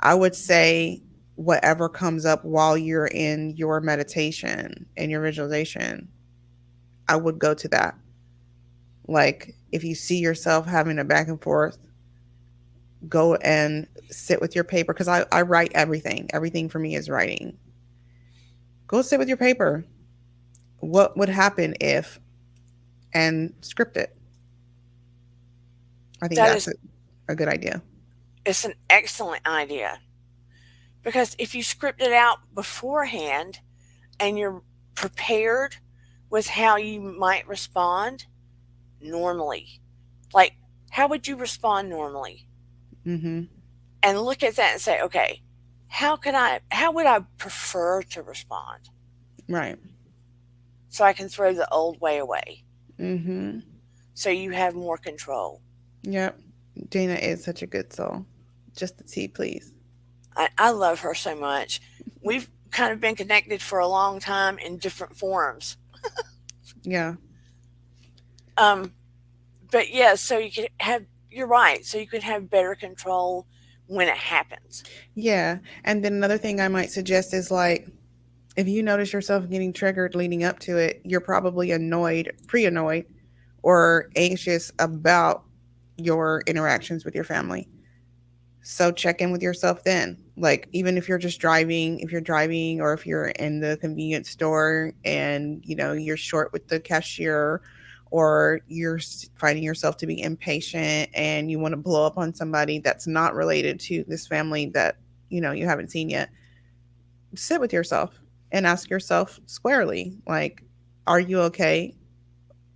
I would say whatever comes up while you're in your meditation and your visualization, I would go to that. Like if you see yourself having a back and forth, go and sit with your paper because I write everything. Everything for me is writing. Go sit with your paper. What would happen if and script it? I think That that's is, a good idea. it's an excellent idea because if you script it out beforehand and you're prepared with how you might respond normally, like how would you respond normally? Mm-hmm. And look at that and say, okay, how would I prefer to respond Right. so I can throw the old way away Mm-hmm. so you have more control. Yep. Dana is such a good soul. Just the tea, please. I love her so much. We've kind of been connected for a long time in different forms. Yeah. Um, but yeah, so you could have, you're right, so you could have better control when it happens. Yeah. And then another thing I might suggest is like, if you notice yourself getting triggered leading up to it, you're probably annoyed, pre annoyed, or anxious about your interactions with your family. So check in with yourself then. Like, even if you're just driving, if you're driving, or if you're in the convenience store and, you're short with the cashier, or you're finding yourself to be impatient and you want to blow up on somebody that's not related to this family that, you haven't seen yet, sit with yourself and ask yourself squarely, like, are you okay?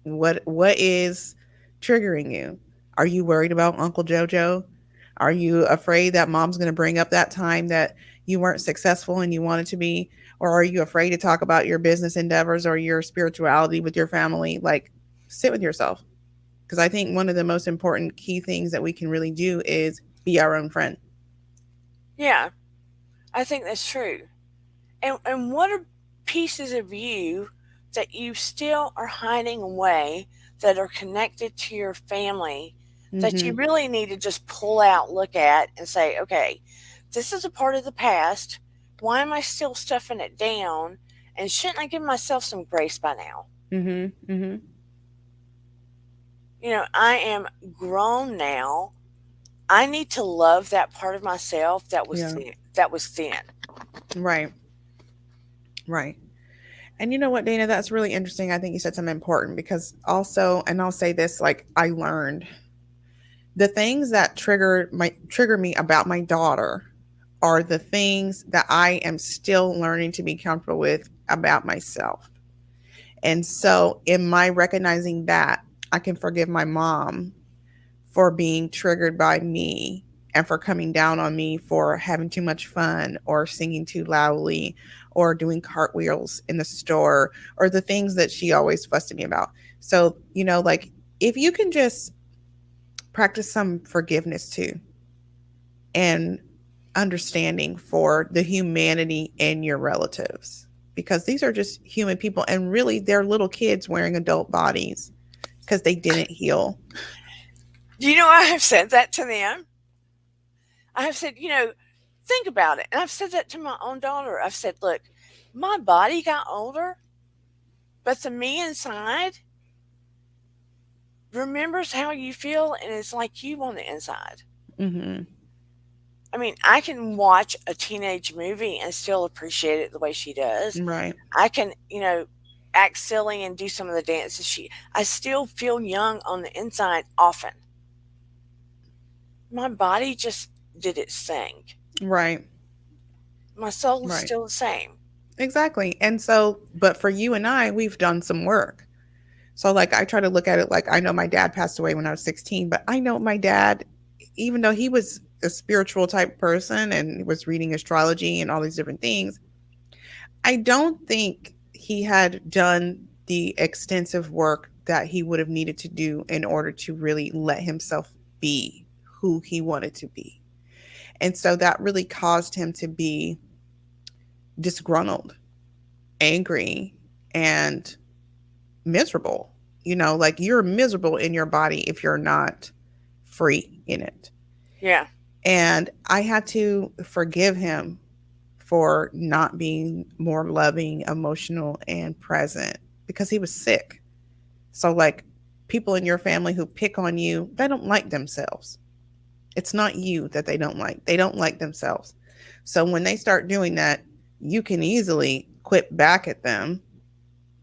What is triggering you? Are you worried about Uncle Jojo? Are you afraid that mom's going to bring up that time that you weren't successful and you wanted to be? Or are you afraid to talk about your business endeavors or your spirituality with your family? Like, sit with yourself. Because I think one of the most important key things that we can really do is be our own friend. Yeah, I think that's true. And what are pieces of you that you still are hiding away that are connected to your family that you Mm-hmm. really need to just pull out, look at, and say, okay, this is a part of the past. Why am I still stuffing it down? And shouldn't I give myself some grace by now? Mm-hmm. Mm-hmm. I am grown now. I need to love that part of myself that was Yeah. thin. That was thin. Right. Right. And you know what, Dana, that's really interesting. I think you said something important because also, and I'll say this, like, I learned the things that trigger me about my daughter are the things that I am still learning to be comfortable with about myself. And so in my recognizing that, I can forgive my mom for being triggered by me and for coming down on me for having too much fun or singing too loudly or doing cartwheels in the store or the things that she always fussed at me about. So, like, if you can just practice some forgiveness too and understanding for the humanity in your relatives, because these are just human people and really they're little kids wearing adult bodies because they didn't heal. I have said that to them. I have said, think about it. And I've said that to my own daughter. I've said, look, my body got older, but the me inside remembers how you feel and it's like you on the inside. Hmm. I mean, I can watch a teenage movie and still appreciate it the way she does. Right. I can, act silly and do some of the dances I still feel young on the inside often. My body just did its thing. Right. My soul is Right. still the same. Exactly. And so, but for you and I, we've done some work. So, like, I try to look at it like I know my dad passed away when I was 16, but I know my dad, even though he was a spiritual type person and was reading astrology and all these different things, I don't think he had done the extensive work that he would have needed to do in order to really let himself be who he wanted to be. And so that really caused him to be disgruntled, angry, and miserable. Like, you're miserable in your body if you're not free in it. Yeah. And I had to forgive him for not being more loving, emotional, and present because he was sick. So, like, people in your family who pick on you, they don't like themselves. It's not you that they don't like, they don't like themselves. So, when they start doing that, you can easily quit back at them.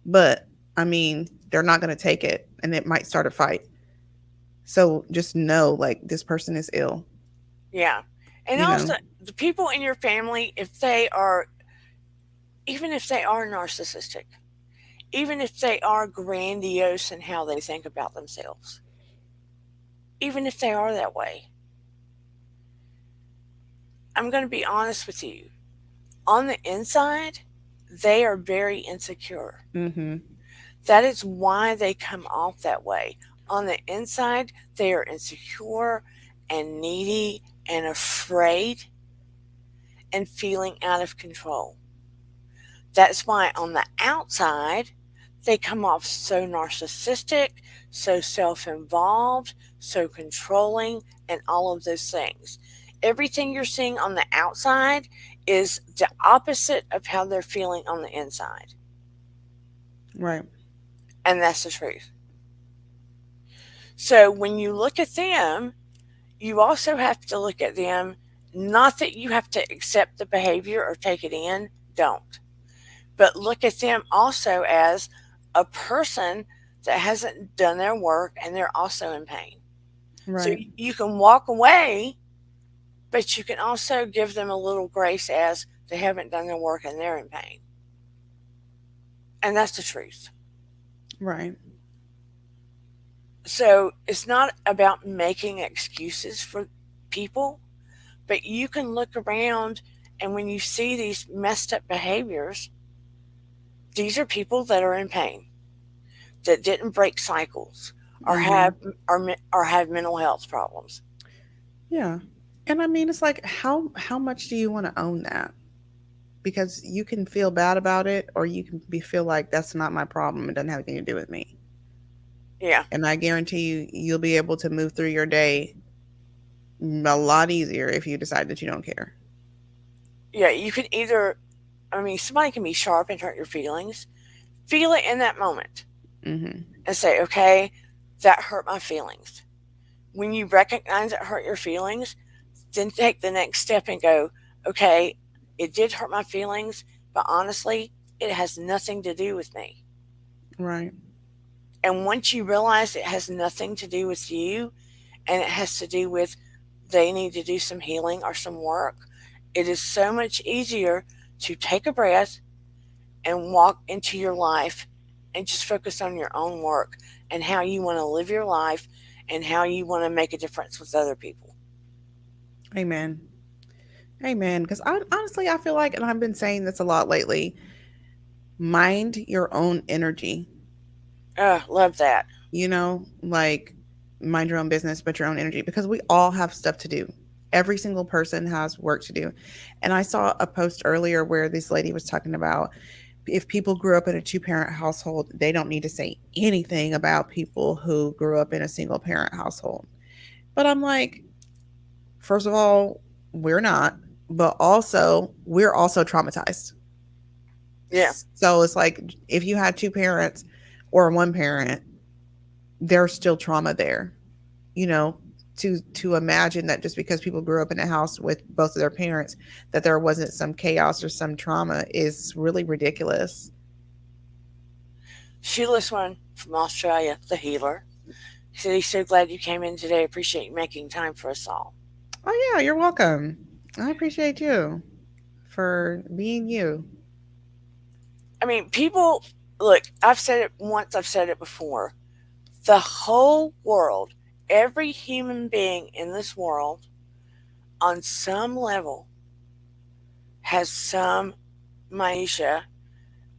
But I mean, they're not going to take it and it might start a fight. So just know, like, this person is ill, Yeah. And you know? also, the people in your family, if they are, even if they are narcissistic, even if they are grandiose in how they think about themselves, even if they are that way, I'm going to be honest with you. On the inside, they are very insecure. Mm-hmm. That is why they come off that way. On the inside, they are insecure and needy and afraid and feeling out of control. That's why on the outside, they come off so narcissistic, so self involved, so controlling, and all of those things. Everything you're seeing on the outside is the opposite of how they're feeling on the inside. Right. And that's the truth. So when you look at them, you also have to look at them, not that you have to accept the behavior or take it in, don't. But look at them also as a person that hasn't done their work and they're also in pain. So Right. you can walk away, but you can also give them a little grace as they haven't done their work and they're in pain. And that's the truth. Right. So it's not about making excuses for people, but you can look around and when you see these messed up behaviors, these are people that are in pain, that didn't break cycles or Mm-hmm. have mental health problems. Yeah. And I mean, it's like, how much do you want to own that? Because you can feel bad about it, or you can feel like that's not my problem. It doesn't have anything to do with me. Yeah. And I guarantee you, you'll be able to move through your day a lot easier if you decide that you don't care. Yeah, you can either, somebody can be sharp and hurt your feelings. Feel it in that moment Mm-hmm. and say, okay, that hurt my feelings. When you recognize it hurt your feelings, then take the next step and go, okay, it did hurt my feelings, but honestly, it has nothing to do with me. Right. And once you realize it has nothing to do with you and it has to do with they need to do some healing or some work, it is so much easier to take a breath and walk into your life and just focus on your own work and how you want to live your life and how you want to make a difference with other people. Amen. Amen. Because honestly, I feel like, and I've been saying this a lot lately, mind your own energy. Love that. Like mind your own business, but your own energy, because we all have stuff to do. Every single person has work to do. And I saw a post earlier where this lady was talking about if people grew up in a two-parent household, they don't need to say anything about people who grew up in a single parent household. But I'm like, first of all, we're not, but also we're also traumatized. Yeah. So it's like if you had two parents or one parent, there's still trauma there. You know, to imagine that just because people grew up in a house with both of their parents that there wasn't some chaos or some trauma is really ridiculous. Sheila's one from Australia, the healer. He said he's so glad you came in today. Appreciate you making time for us all. Oh yeah, you're welcome. I appreciate you for being you. People, look, I've said it once, I've said it before. The whole world, every human being in this world, on some level, has some minutia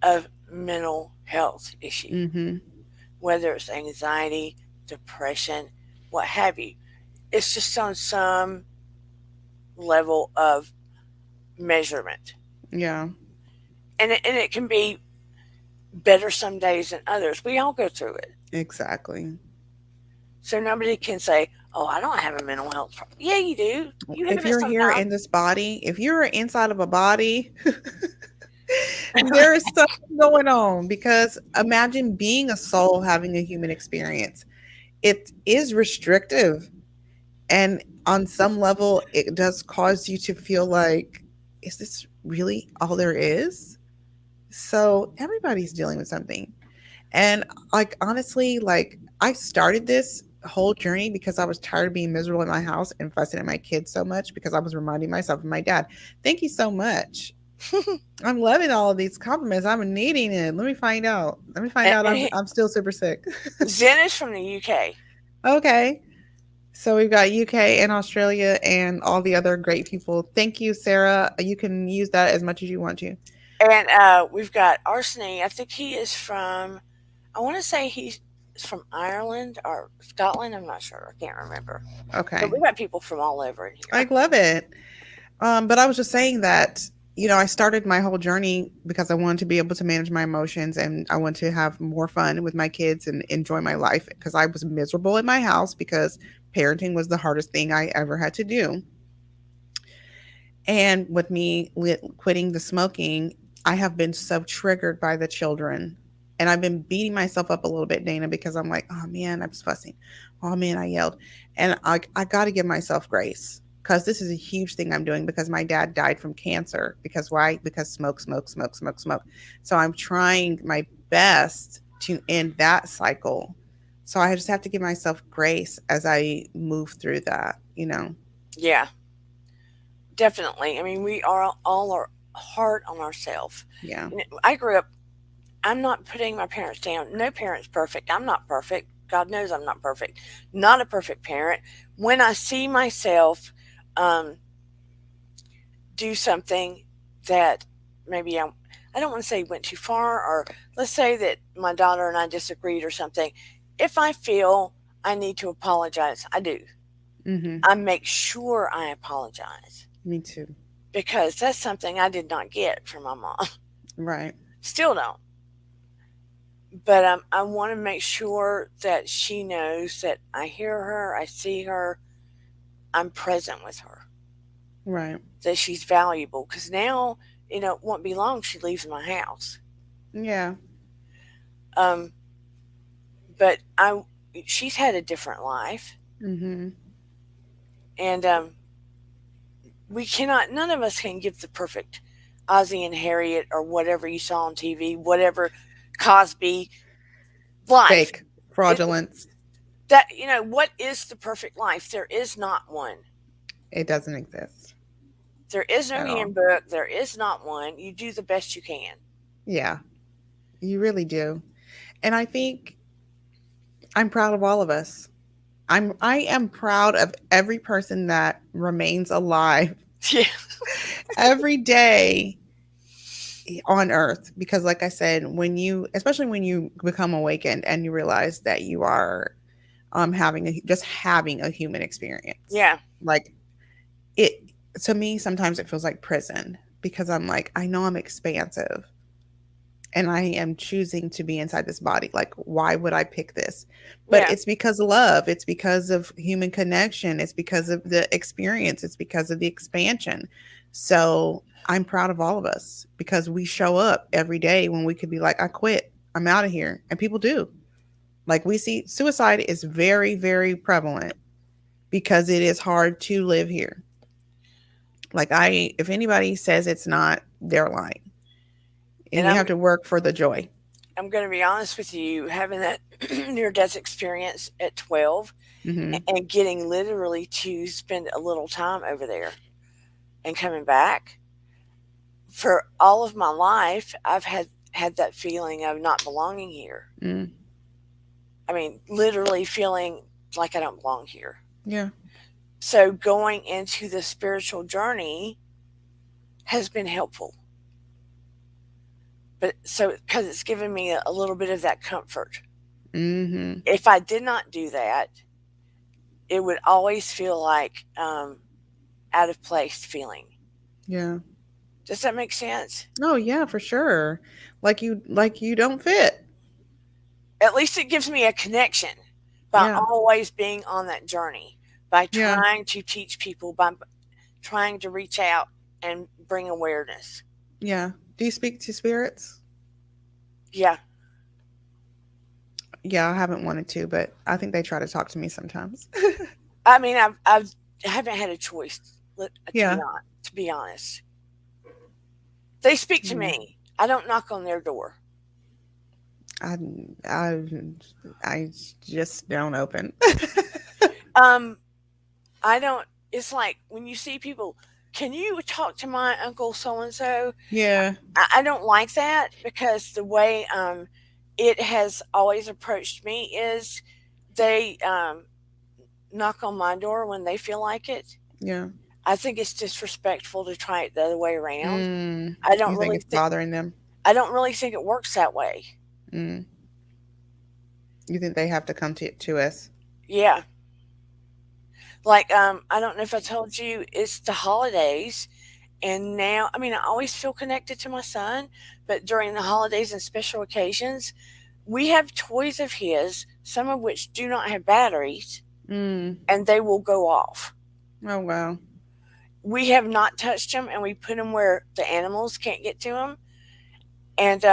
of mental health issue, Mhm. whether it's anxiety, depression, what have you. It's just on some level of measurement. Yeah, And it can be better some days than others. We all go through it. exactly. So nobody can say, oh, I don't have a mental health problem. Yeah, you do. You have If it you're here sometimes. in this body, if you're inside of a body, there is something going on, because imagine being a soul having a human experience. It is restrictive, and on some level it does cause you to feel like, is this really all there is? So everybody's dealing with something. And like honestly, like I started this whole journey because I was tired of being miserable in my house and fussing at my kids so much, because I was reminding myself of my dad. Thank you so much. I'm loving all of these compliments. I'm needing it. Let me find out. Let me find and, out and I'm still super sick. Zen is from the UK. Okay. So we've got UK and Australia and all the other great people. Thank you, Sarah. You can use that as much as you want to. And we've got Arseny. I think he is from, I want to say he's from Ireland or Scotland. I'm not sure. I can't remember. But Okay. we've got people from all over in I here. love it. But I was just saying that, I started my whole journey because I wanted to be able to manage my emotions, and I want to have more fun with my kids and enjoy my life, because I was miserable in my house because parenting was the hardest thing I ever had to do. And with me quitting the smoking, I have been so triggered by the children. And I've been beating myself up a little bit, Dana, because I'm like, oh man, I was fussing. Oh man, I yelled. And I got to give myself grace because this is a huge thing I'm doing because my dad died from cancer. Because why? Because smoke, smoke, smoke, smoke, smoke. So I'm trying my best to end that cycle. So I just have to give myself grace as I move through that, you know? Yeah, definitely. I mean, we are all are hard on ourselves. Yeah. I grew up. I'm not putting my parents down. No parent's perfect. I'm not perfect. God knows I'm not perfect. Not a perfect parent. When I see myself um, do something that maybe I don't want to say went too far, or let's say that my daughter and I disagreed or something. If I feel I need to apologize, I do. Mm-hmm. I make sure I apologize Me too. because that's something I did not get from my mom. Right. Still don't. But I want to make sure that she knows that I hear her, I see her, I'm present with her, Right. that she's valuable. Because now, it won't be long she leaves my house. Yeah. Um, but she's had a different life, Mm-hmm. and we cannot. None of us can give the perfect Ozzie and Harriet or whatever you saw on TV, whatever Cosby life. Fake It, fraudulence. that what is the perfect life? There is not one. It doesn't exist There is no at all. handbook. There is not one. You do the best you can. Yeah. You really do. And I think I'm proud of all of us. I am proud of every person that remains alive Yeah, every day on earth because like I said, when you especially when you become awakened and you realize that you are just having a human experience. yeah, Like it to me sometimes it feels like prison because I'm like I know I'm expansive and I am choosing to be inside this body. Like why would I pick this? But yeah. it's because of love, it's because of human connection, it's because of the experience, it's because of the expansion. So I'm proud of all of us because we show up every day when we could be like I quit, I'm out of here, and people do. Like we see suicide is very very prevalent because it is hard to live here. Like I if anybody says it's not, they're lying. And And you have to work for the joy. I'm going to be honest with you. Having that near death experience at 12 Mhm. and getting literally to spend a little time over there and coming back for all of my life, I've had that feeling of not belonging here. Mm. I mean, literally feeling like I don't belong here. Yeah. So going into the spiritual journey has been helpful. But so because it's given me a little bit of that comfort. Mhm. If I did not do that, it would always feel like out of place feeling. Yeah. Does that make sense? Oh yeah, for sure. Like you don't fit. At least it gives me a connection by Yeah. always being on that journey, by Yeah. trying to teach people, by trying to reach out and bring awareness. Yeah. Do you speak to spirits? Yeah. Yeah, I haven't wanted to, but I think they try to talk to me sometimes. I mean, I haven't had a choice, Yeah. to be honest. They speak to Yeah. me. I don't knock on their door. I I I just don't open. Um, I don't. It's like when you see people, can you talk to my uncle so and so? Yeah. I don't like that because the way it has always approached me is they knock on my door when they feel like it. Yeah. I think it's disrespectful to try it the other way around. Mm. I don't You think really it's think bothering them? I don't really think it works that way. Mm. You think they have to come to us? Yeah. Like I don't know if I told you it's the holidays and now I mean I always feel connected to my son, but during the holidays and special occasions, we have toys of his, some of which do not have batteries, Mm. and they will go off. Oh wow. we have not touched them, and we put them where the animals can't get to them. And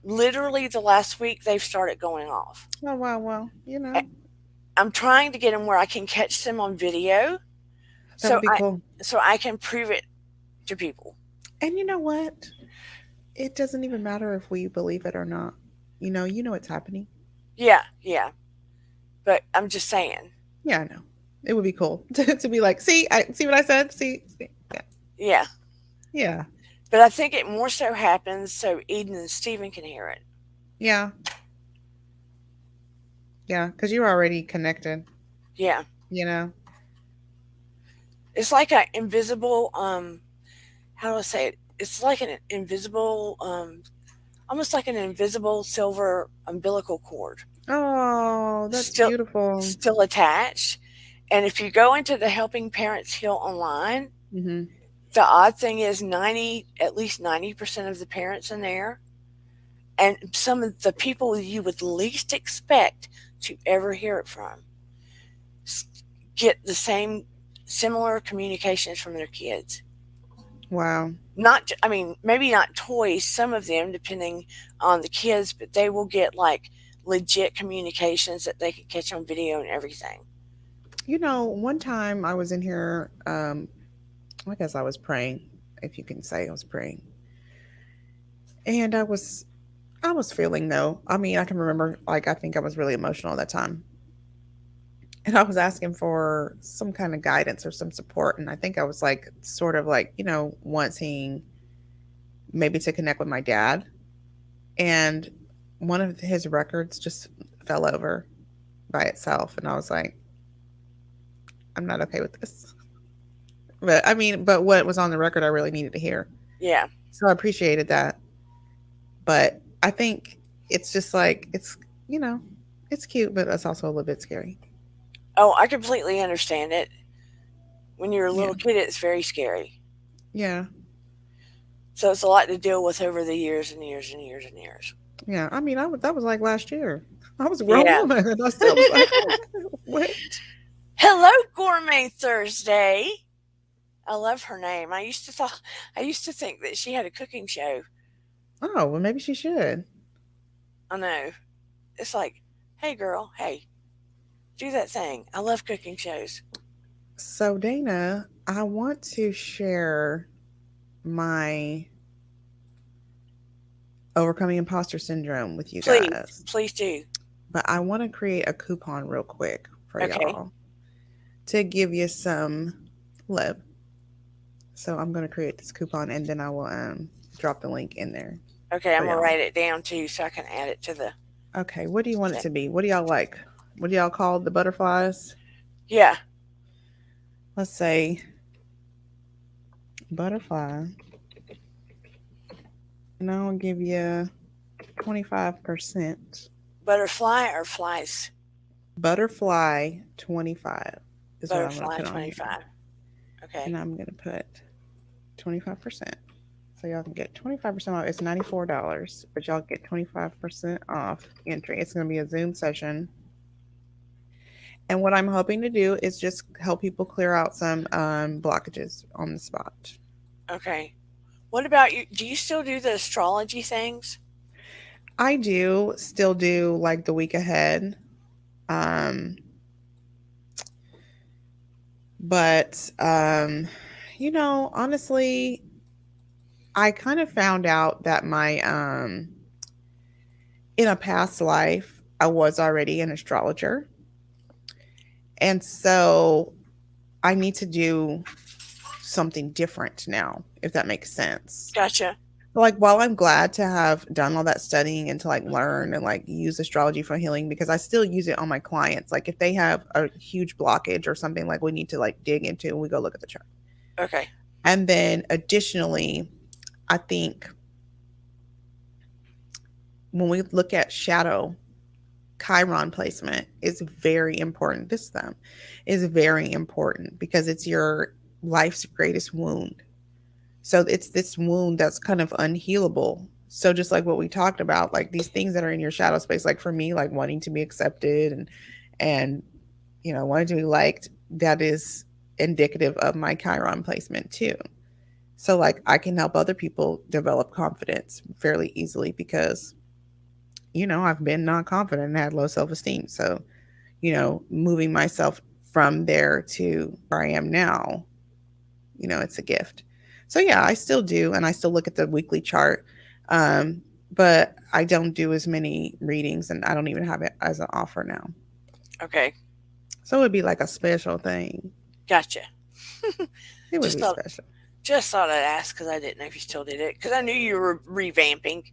literally the last week they've started going off. Oh wow, well, I'm trying to get them where I can catch them on video, that so would be I cool. so I can prove it to people. And you know what? It doesn't even matter if we believe it or not. You know it's happening. Yeah, yeah. But I'm just saying. Yeah, I know. It would be cool to be like, see, I see what I said. See, yeah, Yeah. yeah, But I think it more so happens so Eden and Steven can hear it. yeah, yeah. Because you're already connected. Yeah. You know. It's like an invisible how do I say it? It's like an invisible almost like an invisible silver umbilical cord Oh, that's still beautiful. still attached. And if you go into the Helping Parents Heal online, Mm-hmm. the odd thing is at least 90% of the parents in there and some of the people you would least expect to ever hear it from get the same similar communications from their kids. Wow. Not, I mean, maybe not toys, some of them, depending on the kids, but they will get like legit communications that they can catch on video and everything. One time I was in here. I guess I was praying, if you can say I was praying, and I was feeling though. I mean, I can remember like I think I was really emotional at that time. And I was asking for some kind of guidance or some support. And I think I was like, sort of like, wanting maybe to connect with my dad. And one of his records just fell over by itself. And I was like, I'm not okay with this. But I mean, but what was on the record, I really needed to hear. Yeah. So I appreciated that. But I think it's just like, you know, it's cute, but it's also a little bit scary. Oh, I completely understand it. When you're a Yeah. little kid, it's very scary. Yeah. So it's a lot to deal with over the years and years and years and years. Yeah. I mean, that was like last year. I was a grown Yeah. woman and I still was like, what? Hello, Gourmet Thursday. I love her name. I used to think that she had a cooking show. Oh, well, maybe she should. I know. It's like, hey girl, hey, do that thing. I love cooking shows. So, Dana, I want to share my overcoming imposter syndrome with you Please, guys, please do. but I want to create a coupon real quick for Okay. y'all to give you some love. So, I'm going to create this coupon and then I will drop the link in there Okay, I'm for gonna y'all. write it down too so I can add it to the Okay, what do you want it thing. to be? What do y'all like? What do y'all call the butterflies? Yeah. Let's say butterfly, and I'll give you 25%. Butterfly or flies? Butterfly 25 is what I'm going to Butterfly put on here. 25. And Okay. I'm going to put 25%. So y'all can get 25% off. It's $94, but y'all get 25% off entry. It's going to be a Zoom session. And what I'm hoping to do is just help people clear out some blockages on the spot. Okay. What about you? Do you still do the astrology things? I do still do like the week ahead. Um, but honestly, I kind of found out that my in a past life I was already an astrologer. And so I need to do something different now, if that makes sense. Gotcha. Like, while I'm glad to have done all that studying and to like learn and like use astrology for healing, because I still use it on my clients. Like, if they have a huge blockage or something, like we need to like dig into, and we go look at the chart. Okay. And then additionally, I think when we look at shadow, Chiron placement is very important. This them is very important because it's your life's greatest wound. So it's this wound that's kind of unhealable. So just like what we talked about, like these things that are in your shadow space, like for me, like wanting to be accepted and wanting to be liked, that is indicative of my Chiron placement too. So like I can help other people develop confidence fairly easily because I've been not confident and had low self-esteem. So, moving myself from there to where I am now, it's a gift. So yeah, I still do, and I still look at the weekly chart. Um, but I don't do as many readings, and I don't even have it as an offer now. Okay, So it would be like a special thing. gotcha. It would Just be thought special. just thought I'd ask because I didn't know if you still did it because I knew you were revamping.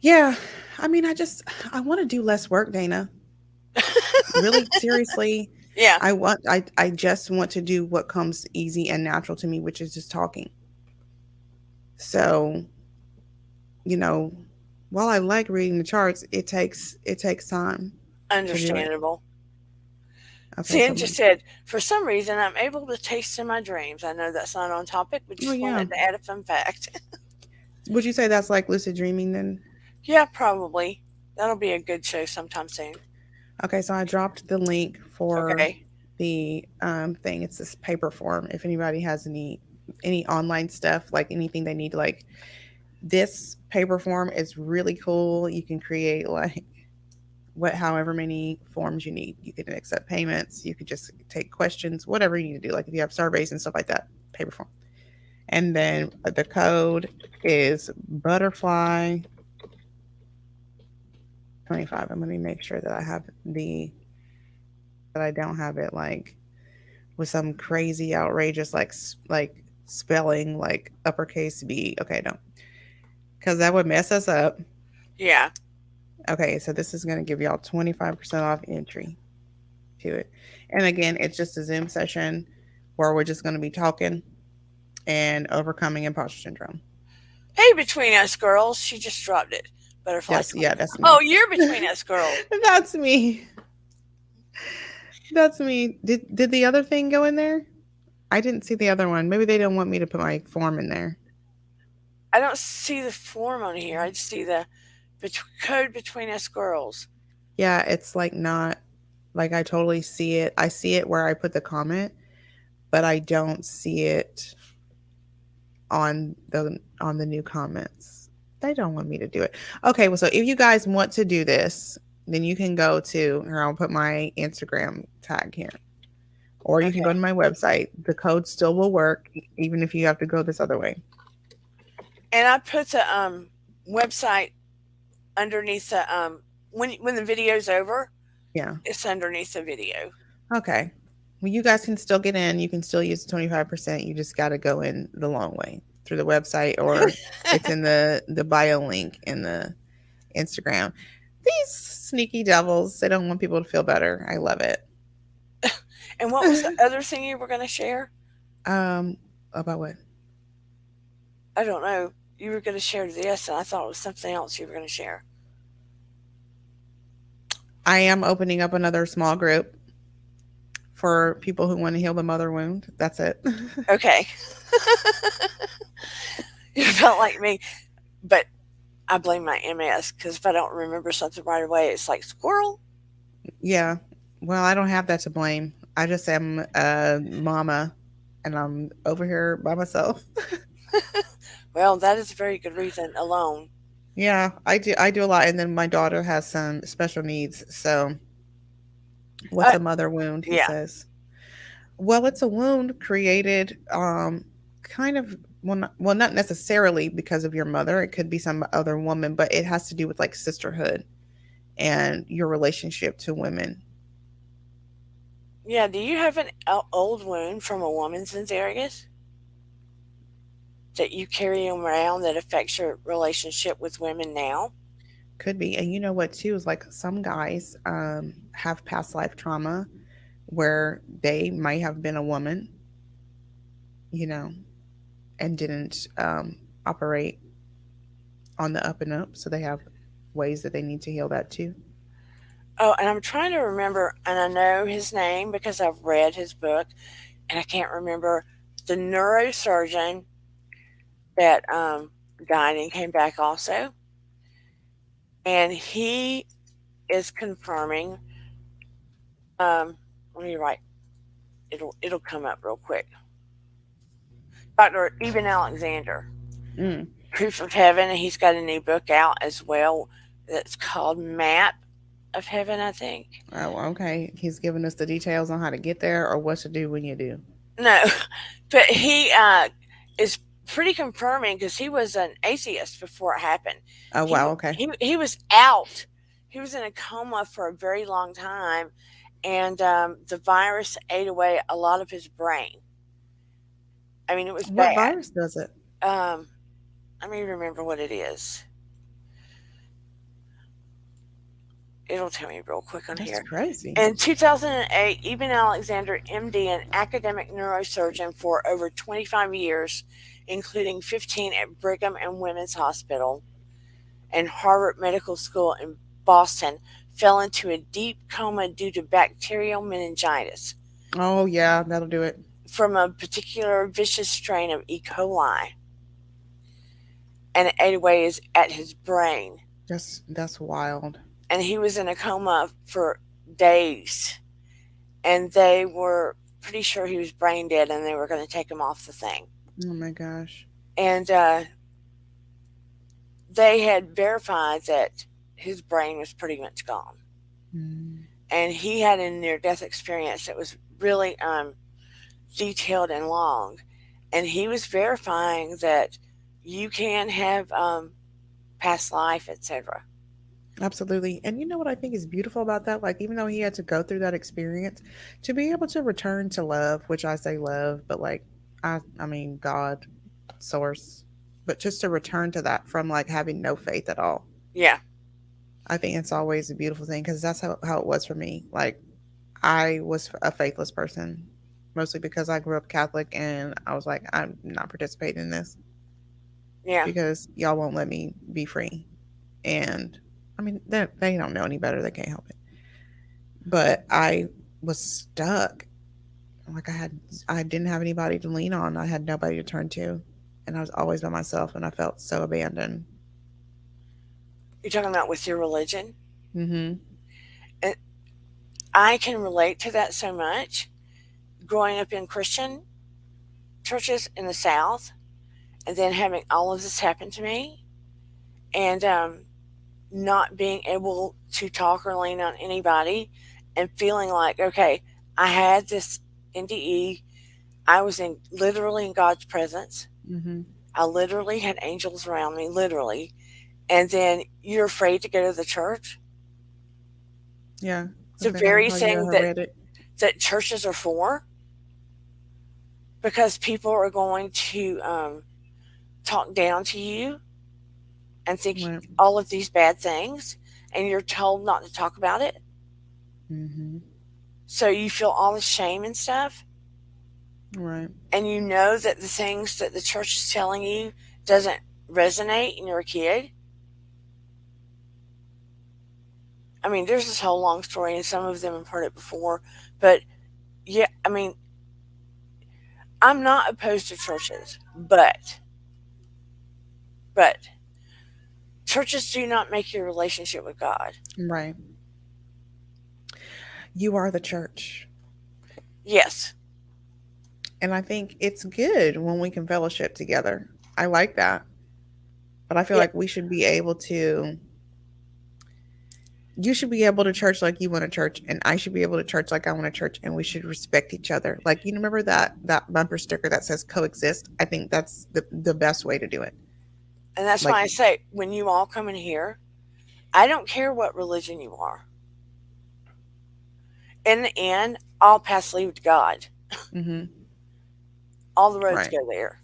Yeah, I mean, I want to do less work, Dana. Really, seriously, Yeah, I just want to do what comes easy and natural to me, which is just talking. So, you know, while I like reading the charts, it takes time to do it. understandable. Okay, so Sin just said, for some reason, I'm able to taste in my dreams. I know that's not on topic, but oh just yeah, wanted to add a fun fact. would you say that's like lucid dreaming then? Yeah, probably. That'll be a good show sometime soon. Okay, so I dropped the link for Okay. the thing. It's this paper form. If anybody has any online stuff, like anything they need, like this paper form is really cool. You can create like however many forms you need. You can accept payments. You could just take questions, whatever you need to do. Like if you have surveys and stuff like that, paper form. And then the code is butterfly 25. I'm going to make sure that I don't have it like with some crazy outrageous like spelling like uppercase B. Okay, no. Cuz that would mess us up. Yeah. Okay, so this is going to give y'all 25% off entry to it. And again, it's just a Zoom session where we're just going to be talking and overcoming imposter syndrome. Hey, between us girls. She just dropped it. Butterfly Yes, 20. yeah, that's Oh, me. you're between us girls. That's me. That's me. Did the other thing go in there? I didn't see the other one. Maybe they don't want me to put my form in there. I don't see the form on here. I just see the code between us girls. Yeah, it's like not like I totally see it. I see it where I put the comment, but I don't see it on the new comments. They don't want me to do it. Okay, well, so if you guys want to do this, then you can go to here. I'll put my Instagram tag here, or you can go Okay. to my website. The code still will work, even if you have to go this other way. And I put the website underneath the when the video's over, Yeah. it's underneath the video. Okay. Well, you guys can still get in. You can still use 25%. You just got to go in the long way through the website, or it's in the bio link in the Instagram. These sneaky devils, they don't want people to feel better. I love it. And what was the other thing you were going to share? um, about what? I don't know. You were going to share this, and I thought it was something else you were going to share. I am opening up another small group for people who want to heal the mother wound. That's it. Okay. You felt like me, but I blame my MS because if I don't remember something right away, it's like squirrel. Yeah. Well, I don't have that to blame. I just am a mama and I'm over here by myself. Well, that is a very good reason alone. Yeah, I do a lot, and then my daughter has some special needs. So, what's Uh, a mother wound? He yeah, says. Well, it's a wound created, kind of not necessarily because of your mother. It could be some other woman, but it has to do with like sisterhood and your relationship to women. yeah. Do you have an old wound from a woman's areas that you carry around that affects your relationship with women now? Could be, and you know what too is like some guys have past life trauma where they might have been a woman, you know, and didn't operate on the up and up. So they have ways that they need to heal that too. Oh, and I'm trying to remember, and I know his name because I've read his book, and I can't remember the neurosurgeon that died and came back also. And he is confirming, let me write, It'll come up real quick. Dr. Eben Alexander, Mm. Proof of Heaven, and he's got a new book out as well that's called Map of Heaven, I think. Oh, okay. He's giving us the details on how to get there or what to do when you do. No, but he is pretty confirming because he was an atheist before it happened. Oh, He wow. Okay. he was out. He was in a coma for a very long time, and the virus ate away a lot of his brain. I mean, it was What bad. virus does it? Um, Let me remember what it is. It'll tell me real quick on That's here. crazy. In 2008, Eben Alexander, MD, an academic neurosurgeon for over 25 years, including 15 at Brigham and Women's Hospital and Harvard Medical School in Boston, fell into a deep coma due to bacterial meningitis Oh, yeah. That'll do it. from a particular vicious strain of E. coli, and it ate away at his brain. That's wild. And he was in a coma for days, and they were pretty sure he was brain dead, and they were going to take him off the thing. Oh my gosh. And they had verified that his brain was pretty much gone, Mm. and he had a near-death experience that was really detailed and long, and he was verifying that you can have past life, etc. Absolutely. And you know what I think is beautiful about that? Like, even though he had to go through that experience, to be able to return to love, which I say love, but like, I mean, God, source, but just to return to that from like having no faith at all. Yeah, I think it's always a beautiful thing because that's how it was for me. Like, I was a faithless person, mostly because I grew up Catholic and I was like, I'm not participating in this yeah, because y'all won't let me be free. And I mean, they don't know any better. They can't help it. But I was stuck. Like I didn't have anybody to lean on. I had nobody to turn to, and I was always by myself, and I felt so abandoned. you're talking about with your religion, Mm-hmm. and I can relate to that so much. Growing up in Christian churches in the South, and then having all of this happen to me, and not being able to talk or lean on anybody, and feeling like, okay, I had this NDE. I was literally in God's presence. Mm-hmm. I literally had angels around me, literally. And then you're afraid to go to the church. Yeah, The I think I very probably thing read it. that churches are for, because people are going to talk down to you and think Right. all of these bad things, and you're told not to talk about it. Mm-hmm. So you feel all the shame and stuff, Right. and you know that the things that the church is telling you doesn't resonate, and you're a kid. I mean, there's this whole long story, and some of them have heard it before, but yeah, I mean, I'm not opposed to churches, but churches do not make your relationship with God. Right. You are the church, Yes, and I think it's good when we can fellowship together. I like that, but I feel yeah, like we should be able to you should be able to church like you want to church, and I should be able to church like I want to church, and we should respect each other. Like, you remember that bumper sticker that says coexist? I think that's the best way to do it. and that's Like, why I say when you all come in here, I don't care what religion you are. In the end, all paths lead to God. mm-hmm, All the roads right, go there.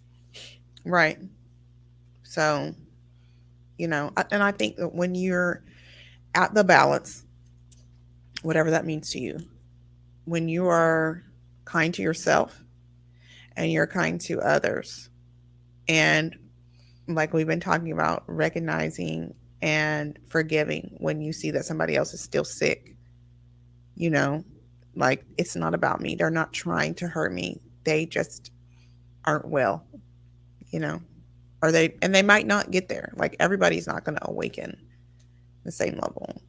right. So, and I think that when you're at the balance, whatever that means to you, when you are kind to yourself and you're kind to others, and like we've been talking about, recognizing and forgiving when you see that somebody else is still sick, you know, like it's not about me. They're not trying to hurt me. They just aren't well, you know, and they might not get there. Like, everybody's not going to awaken the same level.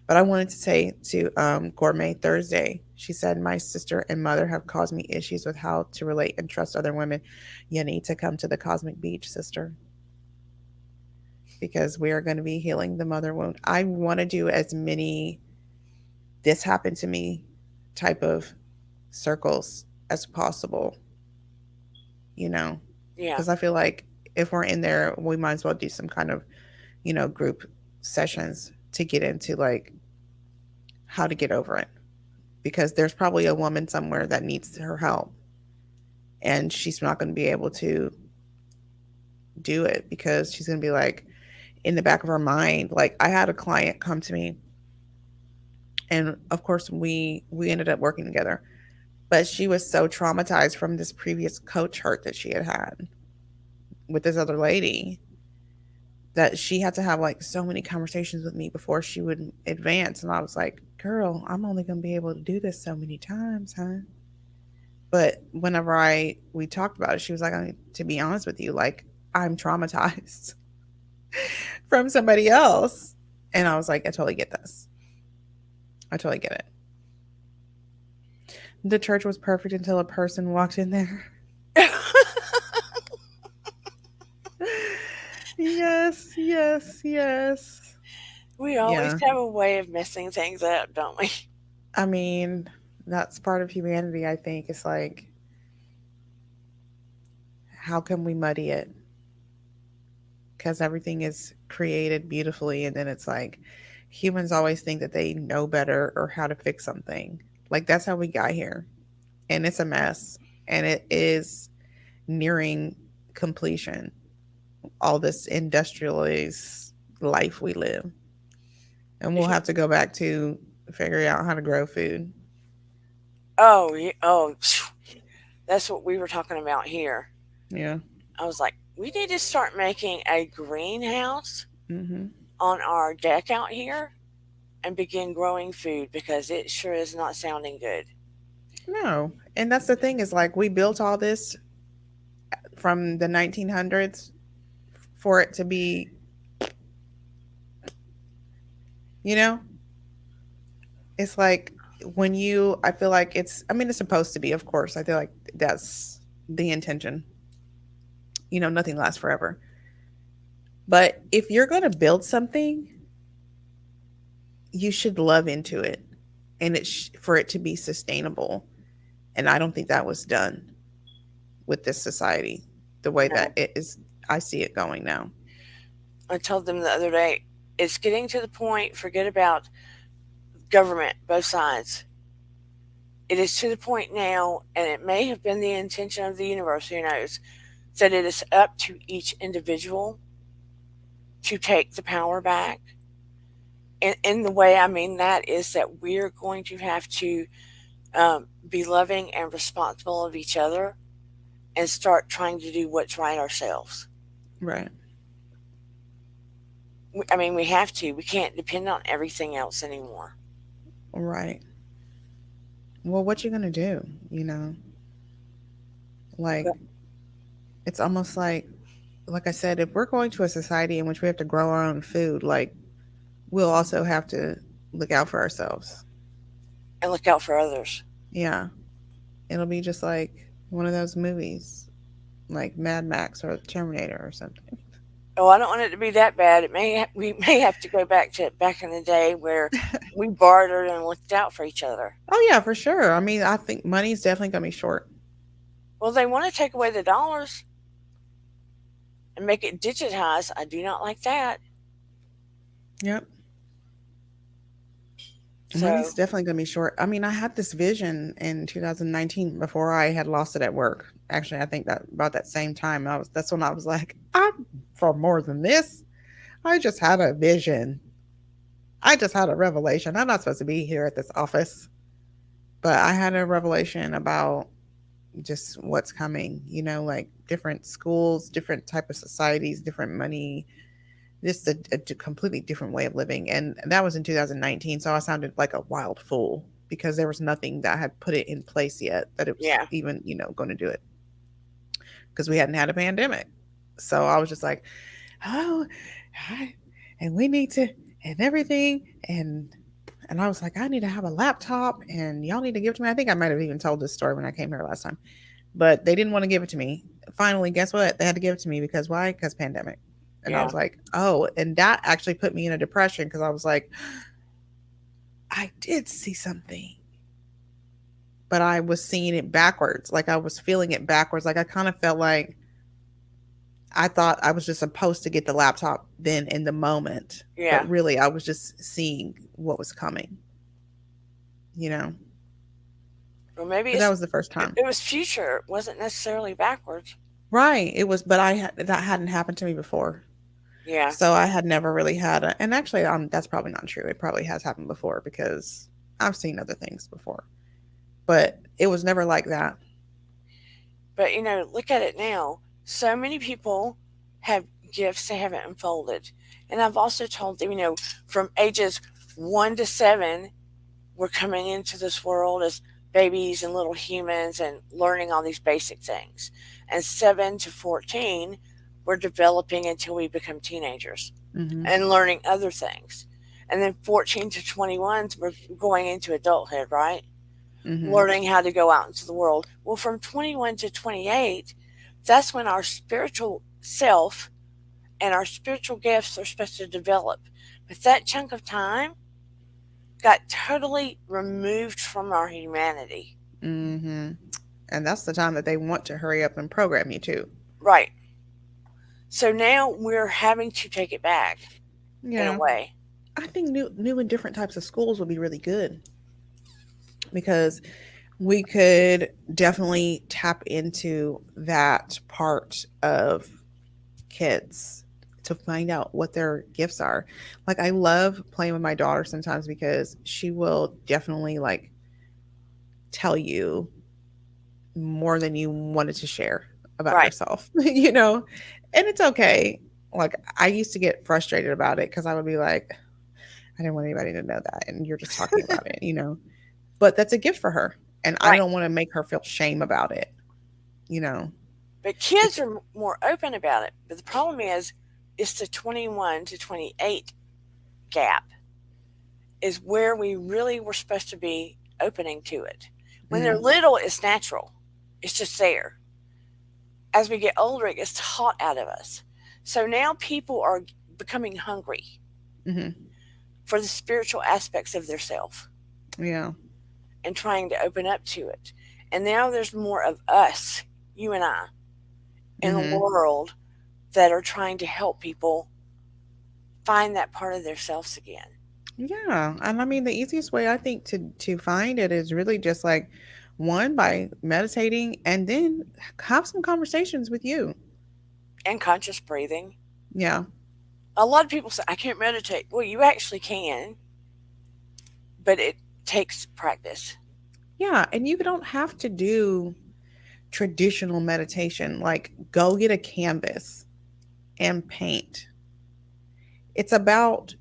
But I wanted to say to Gourmet Thursday, she said, my sister and mother have caused me issues with how to relate and trust other women. You need to come to the Cosmic Beach, sister, because we are going to be healing the mother wound. I want to do as many this happened to me type of circles as possible, you know, Yeah. because I feel like if we're in there, we might as well do some kind of, group sessions to get into like how to get over it. Because there's probably a woman somewhere that needs her help and she's not going to be able to do it because she's going to be like in the back of her mind. Like I had a client come to me, and of course we ended up working together, but she was so traumatized from this previous coach hurt that she had had with this other lady that she had to have like so many conversations with me before she would advance. And I was like, girl, I'm only going to be able to do this so many times, huh? But whenever we talked about it, she was like, to be honest with you, like I'm traumatized from somebody else. And I was like, I totally get this. I totally get it. The church was perfect until a person walked in there. Yes, yes, yes. We always Yeah. have a way of messing things up, don't we? I mean, that's part of humanity, I think. It's like, how can we muddy it? Because everything is created beautifully. And then it's like, humans always think that they know better or how to fix something. Like, that's how we got here. And it's a mess. And it is nearing completion. All this industrialized life we live. And we'll have to go back to figuring out how to grow food. Oh, oh, that's what we were talking about here. Yeah. I was like, we need to start making a greenhouse Hmm. on our deck out here and begin growing food because it sure is not sounding good. No. And that's the thing is like we built all this from the 1900s for it to be, you know, it's like I feel like I mean, it's supposed to be, of course. I feel like that's the intention. Nothing lasts forever. But if you're going to build something, you should love into it and for it to be sustainable. And I don't think that was done with this society the way that No. it is. I see it going now. I told them the other day, it's getting to the point, forget about government, both sides. It is to the point now, and it may have been the intention of the universe, who knows, that it is up to each individual to take the power back. And in the way I mean that is that we're going to have to be loving and responsible of each other and start trying to do what's right ourselves. Right. I mean, we have to. We can't depend on everything else anymore. Right. Well, what you gonna do? Like it's almost like I said, if we're going to a society in which we have to grow our own food, like we'll also have to look out for ourselves. And look out for others. Yeah. It'll be just like one of those movies, like Mad Max or Terminator or something. Oh, I don't want it to be that bad. We may have to go back to back in the day where we bartered and looked out for each other. Oh yeah, for sure. I mean, I think money's definitely gonna be short. Well, they want to take away the dollars and make it digitized. I do not like that. Yep. So, Money's definitely gonna be short. I mean, I had this vision in 2019 before I had lost it at work. Actually, I think that about that same time, that's when I was like, I'm for more than this. I just had a vision. I just had a revelation. I'm not supposed to be here at this office, but I had a revelation about just what's coming, like different schools, different type of societies, different money, just a completely different way of living. And that was in 2019. So I sounded like a wild fool because there was nothing that had put it in place yet that it was yeah. even, going to do it because we hadn't had a pandemic. So I was just like, oh, I, and we need to, and everything. And And I was like, I need to have a laptop and y'all need to give it to me. I think I might have even told this story when I came here last time, but they didn't want to give it to me. Finally, guess what? They had to give it to me because why? Because pandemic. And I Yeah. was like, oh, and that actually put me in a depression because I was like, I did see something, but I was seeing it backwards. Like I was feeling it backwards. Like I kind of felt like I thought I was just supposed to get the laptop then in the moment, Yeah. but really I was just seeing what was coming, you know. Or maybe But that was the first it, time. it was future. It wasn't necessarily backwards. Right. It was, but that hadn't happened to me before. Yeah. So I had never really had a, and actually, that's probably not true. It probably has happened before because I've seen other things before, but it was never like that. But look at it now. So many people have gifts they haven't unfolded. And I've also told them, from ages 1 to 7, we're coming into this world as babies and little humans and learning all these basic things. And 7 to 14, we're developing until we become teenagers Mhm. and learning other things. And then 14 to 21, we're going into adulthood, right? Mhm. Learning how to go out into the world. Well, from 21 to 28, that's when our spiritual self and our spiritual gifts are supposed to develop. But that chunk of time got totally removed from our humanity. Mhm. And that's the time that they want to hurry up and program you too. Right. So now we're having to take it back in a Yeah. way. I think new and different types of schools would be really good because we could definitely tap into that part of kids to find out what their gifts are. Like I love playing with my daughter sometimes because she will definitely like tell you more than you wanted to share about Right. yourself, you know? And it's okay. Like I used to get frustrated about it because I would be like, I didn't want anybody to know that. And you're just talking about it, you know? But that's a gift for her. And I Right. don't want to make her feel shame about it, you know? But kids It's, are more open about it. But the problem is, it's the 21 to 28 gap is where we really were supposed to be opening to it. When they're mm, little, it's natural, it's just there. As we get older, it gets taught out of us. So now people are becoming hungry hmm for the spiritual aspects of their self yeah. and trying to open up to it. And now there's more of us, you and I, in the hmm world that are trying to help people find that part of their selves again. Yeah, and I mean the easiest way I think to find it is really just like one by meditating and then have some conversations with you. And conscious breathing. Yeah. A lot of people say, I can't meditate. Well, you actually can, but it takes practice. Yeah, and you don't have to do traditional meditation like go get a canvas and paint. It's about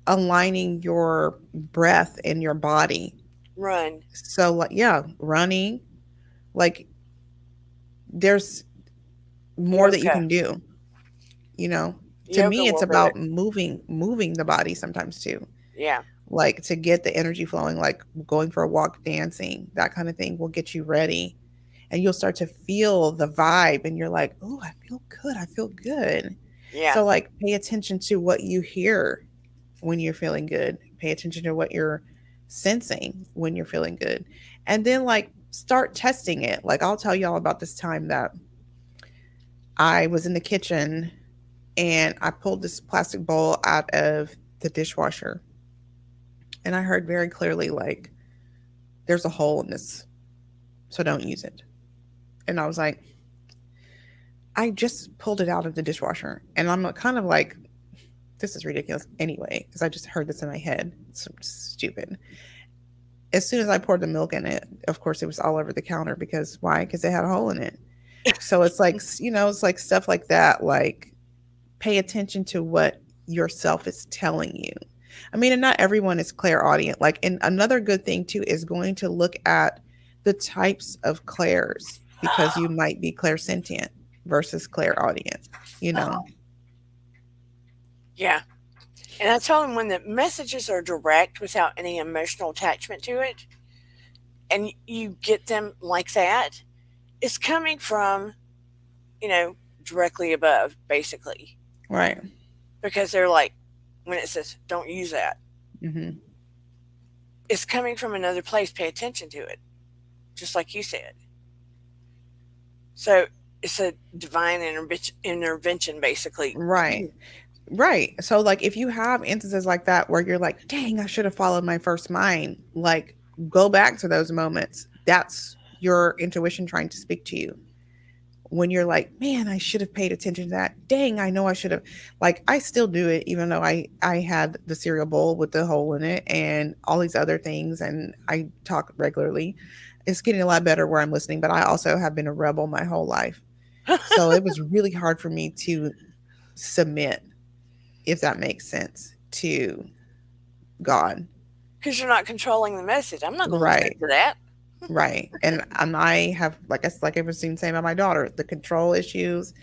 aligning your breath in your body. Run, So like yeah, running, like there's more that you yoga. can do, you know. To Yoga me it's will do it. about moving the body sometimes too. Yeah. Like to get the energy flowing, like going for a walk, dancing, that kind of thing will get you ready. And you'll start to feel the vibe and you're like, oh, I feel good. I feel good. Yeah. So like pay attention to what you hear when you're feeling good. Pay attention to what you're sensing when you're feeling good. And then like start testing it. Like I'll tell y'all about this time that I was in the kitchen and I pulled this plastic bowl out of the dishwasher and I heard very clearly like there's a hole in this, so don't use it. And I was like, I just pulled it out of the dishwasher. And I'm kind of like, this is ridiculous anyway, because I just heard this in my head. It's stupid. As soon as I poured the milk in it, of course, it was all over the counter because why? Because it had a hole in it. So it's like, it's like stuff like that. Like, pay attention to what yourself is telling you. I mean, and not everyone is clairaudient. Like, and another good thing too is going to look at the types of clairs because you might be versus clairaudient, you know? Yeah. And I told him when the messages are direct without any emotional attachment to it, and you get them like that, it's coming from, you know, directly above, basically. Right. Because they're like, when it says, don't use that, Hmm. it's coming from another place. Pay attention to it, just like you said. So it's a divine intervention, basically. Right. Right. So, like, if you have instances like that where you're like, dang, I should have followed my first mind, like, go back to those moments. That's your intuition trying to speak to you. When you're like, man, I should have paid attention to that. Dang, I know I should have. Like, I still do it, even though I had the cereal bowl with the hole in it and all these other things, and I talk regularly. It's getting a lot better where I'm listening, but I also have been a rebel my whole life. So it was really hard for me to submit, if that makes sense, to God. Because you're not controlling the message. I'm not going to listen Right. to that. Right. And I have, like I was saying about my daughter, the control issues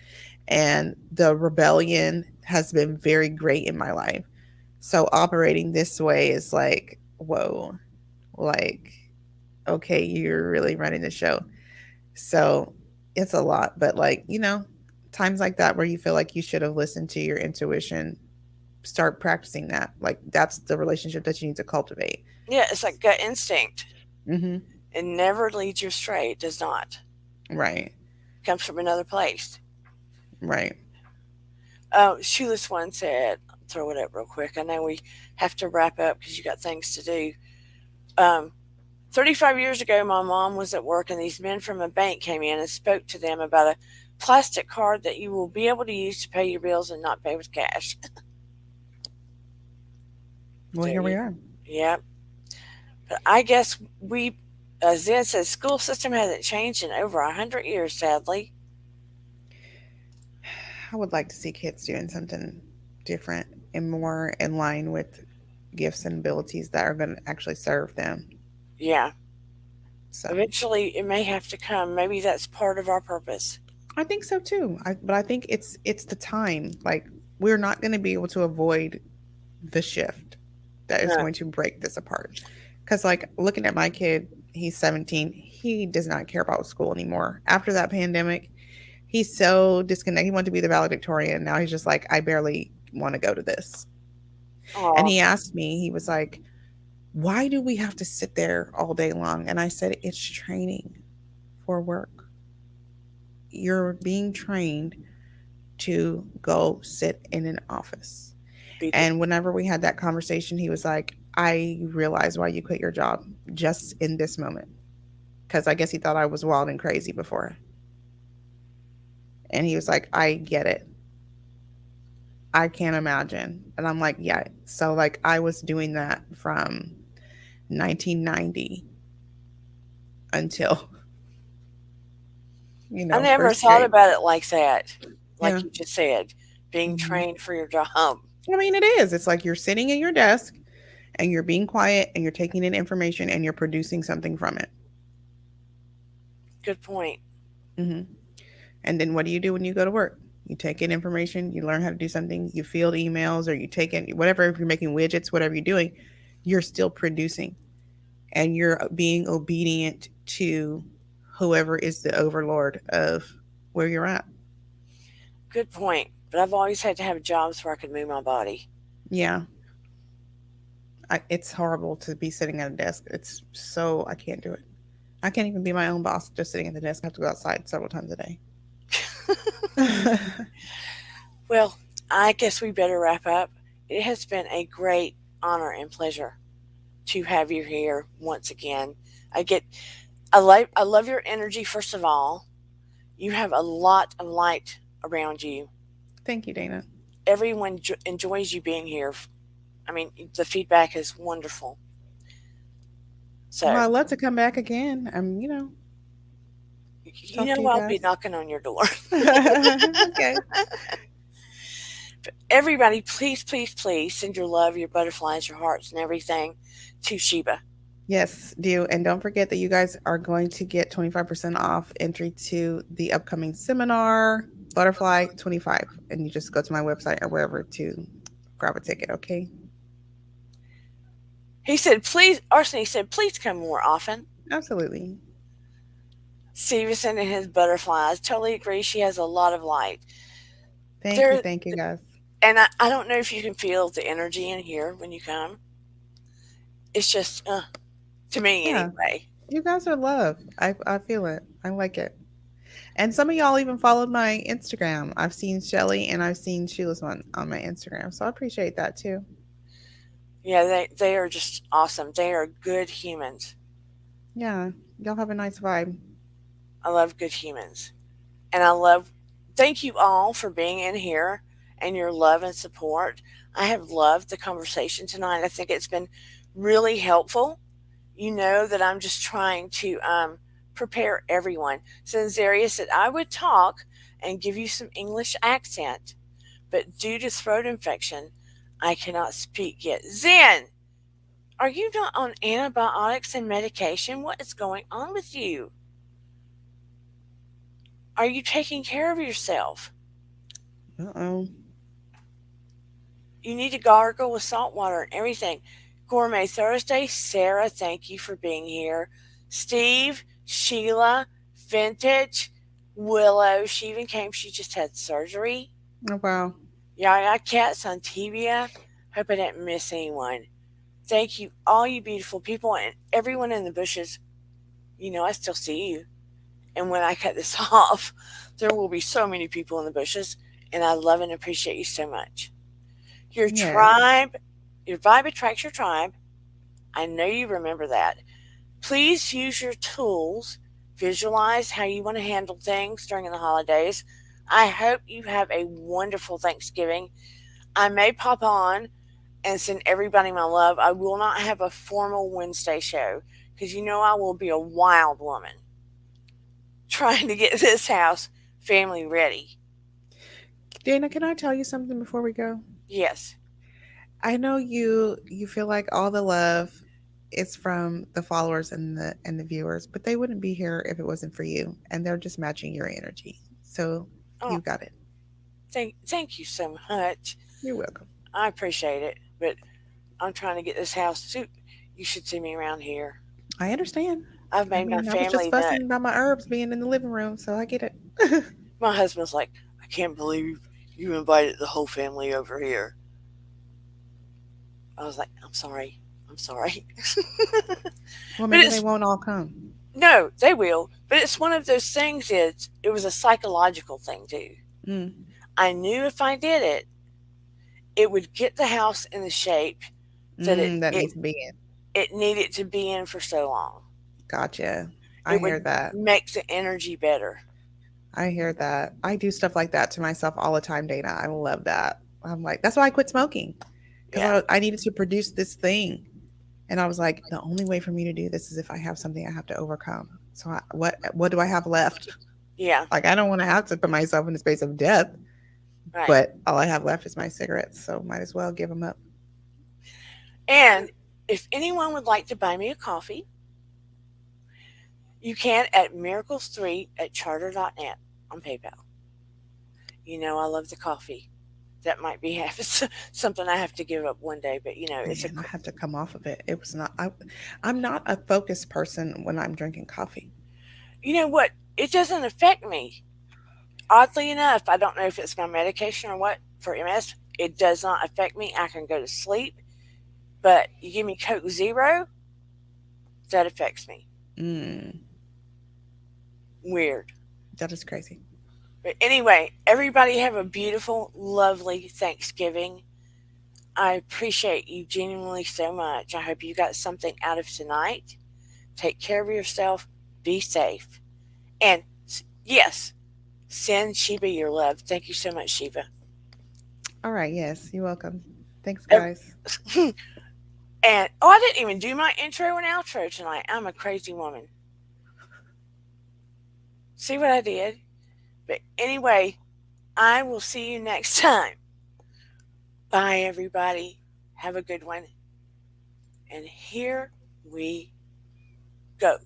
and the rebellion has been very great in my life. So operating this way is like, whoa, like, okay, you're really running the show. So it's a lot, but like, times like that where you feel like you should have listened to your intuition, start practicing that. Like, that's the relationship that you need to cultivate. Yeah, it's like gut instinct. Hmm. It never leads you astray. It does not. Right. It comes from another place. Right. Shoeless One said, throw it up real quick. I know we have to wrap up because you got things to do. Um, 35 years ago, my mom was at work, and these men from a bank came in and spoke to them about a plastic card that you will be able to use to pay your bills and not pay with cash. Well, There here we you, are. yeah. But I guess Zen says, school system hasn't changed in over 100 years, sadly. I would like to see kids doing something different and more in line with gifts and abilities that are going to actually serve them. Yeah. So Eventually, it may have to come. Maybe that's part of our purpose. I think so too. But I think it's the time. Like, we're not going to be able to avoid the shift that is No. going to break this apart. Because, like, looking at my kid, he's 17. He does not care about school anymore. After that pandemic, he's so disconnected. He wanted to be the valedictorian. Now he's just like, I barely want to go to this. And Oh, he asked me, he was like, why do we have to sit there all day long? And I said, it's training for work. You're being trained to go sit in an office. be the And whenever we had that conversation, he was like, I realize why you quit your job just in this moment. Because I guess he thought I was wild and crazy before. And he was like, I get it. I can't imagine. And I'm like, yeah. So, like, I was doing that from 1990 until, I never first thought grade. about it like that. Yeah. Like you just said, being Hmm. trained for your job. I mean, it is. It's like you're sitting at your desk and you're being quiet and you're taking in information and you're producing something from it. Good point. Hmm. And then what do you do when you go to work? You take in information, you learn how to do something, you field emails, or you take in whatever, if you're making widgets, whatever you're doing, you're still producing and you're being obedient to whoever is the overlord of where you're at. Good point. But I've always had to have jobs where I could move my body. Yeah. It's horrible to be sitting at a desk. It's so, I can't do it. I can't even be my own boss just sitting at the desk. I have to go outside several times a day. Well, I guess we better wrap up. It has been a great honor and pleasure to have you here once again. I get I love your energy first of all. You have a lot of light around you. Thank you, Dana. Everyone enjoys you being here. I mean, the feedback is wonderful. Well, So, I'd love to come back again. you Talk to know you I'll be guys. knocking on your door. Okay. Everybody, please, please, please send your love, your butterflies, your hearts, and everything to Sheba. Yes, do. And don't forget that you guys are going to get 25% off entry to the upcoming seminar, Butterfly 25. And you just go to my website or wherever to grab a ticket, okay? He said, please, Arseny said, please come more often. Absolutely. Stevenson and his butterflies. Totally agree. She has a lot of light. There, Thank you, guys. and I don't know if you can feel the energy in here when you come. It's just, to me Yeah, anyway. you guys are love. I feel it. I like it. And some of y'all even followed my Instagram. I've seen Shelly and I've seen Sheila's one on my Instagram, so I appreciate that too. Yeah, they are just awesome. They are good humans. Yeah, y'all have a nice vibe. I love good humans. And I love, thank you all for being in here and your love and support. I have loved the conversation tonight. I think it's been really helpful. You know that I'm just trying to prepare everyone. So Zaria said I would talk and give you some English accent, but due to throat infection, I cannot speak yet. Zen, are you not on antibiotics and medication? What is going on with you? Are you taking care of yourself? Uh-oh. You need to gargle with salt water and everything. Gourmet Thursday, Sarah, thank you for being here. Steve, Sheila, Vintage, Willow, she even came, she just had surgery. Oh, wow. Yaya Cats on Tibia. Hope I didn't miss anyone. Thank you, all you beautiful people, and everyone in the bushes. You know, I still see you. And when I cut this off, there will be so many people in the bushes, and I love and appreciate you so much. Your Yes. tribe, your vibe attracts your tribe. I know you remember that. Please use your tools. Visualize how you want to handle things during the holidays. I hope you have a wonderful Thanksgiving. I may pop on and send everybody my love. I will not have a formal Wednesday show because you know I will be a wild woman trying to get this house family ready. Dana, can I tell you something before we go? Yes. I know you feel like all the love is from the followers and the viewers, but they wouldn't be here if it wasn't for you, and they're just matching your energy. So Oh, you got it. thank you so much. You're welcome. I appreciate it. But I'm trying to get this house. You should see me around here. I understand. I've I made my mean, I was just family nut. fussing about my herbs being in the living room, so I get it. My husband's like, I can't believe you invited the whole family over here. I was like, I'm sorry. I'm sorry. Well, But maybe they it's, won't all come. no, they will. But it's one of those things, it was a psychological thing too. Mm, I knew if I did it, it would get the house in the shape that that needs to be in. it needed to be in for so long. Gotcha. I It hear would that. make the energy better. I hear that. I do stuff like that to myself all the time, Dana. I love that. I'm like, that's why I quit smoking because Yeah. I needed to produce this thing. And I was like, the only way for me to do this is if I have something I have to overcome. So what do I have left? Yeah. Like I don't want to have to put myself in the space of death, Right. but all I have left is my cigarettes. So might as well give them up. And if anyone would like to buy me a coffee, you can at miracles3 at charter.net on PayPal. You know, I love the coffee. That might be half something I have to give up one day, but you know, it's a. Man, I had to come off of it. It was not. I'm not a focused person when I'm drinking coffee. You know what? It doesn't affect me. Oddly enough, I don't know if it's my medication or what for MS. It does not affect me. I can go to sleep, but you give me Coke Zero, that affects me. Mm, Weird. that is crazy. But anyway, everybody have a beautiful, lovely Thanksgiving. I appreciate you genuinely so much. I hope you got something out of tonight. Take care of yourself. Be safe. And yes, send Sheba your love. Thank you so much, Sheba. All right. Yes, you're welcome. Thanks, Ev- guys. And oh, I didn't even do my intro and outro tonight. I'm a crazy woman. See what I did? But anyway, I will see you next time. Bye, everybody. Have a good one. And here we go.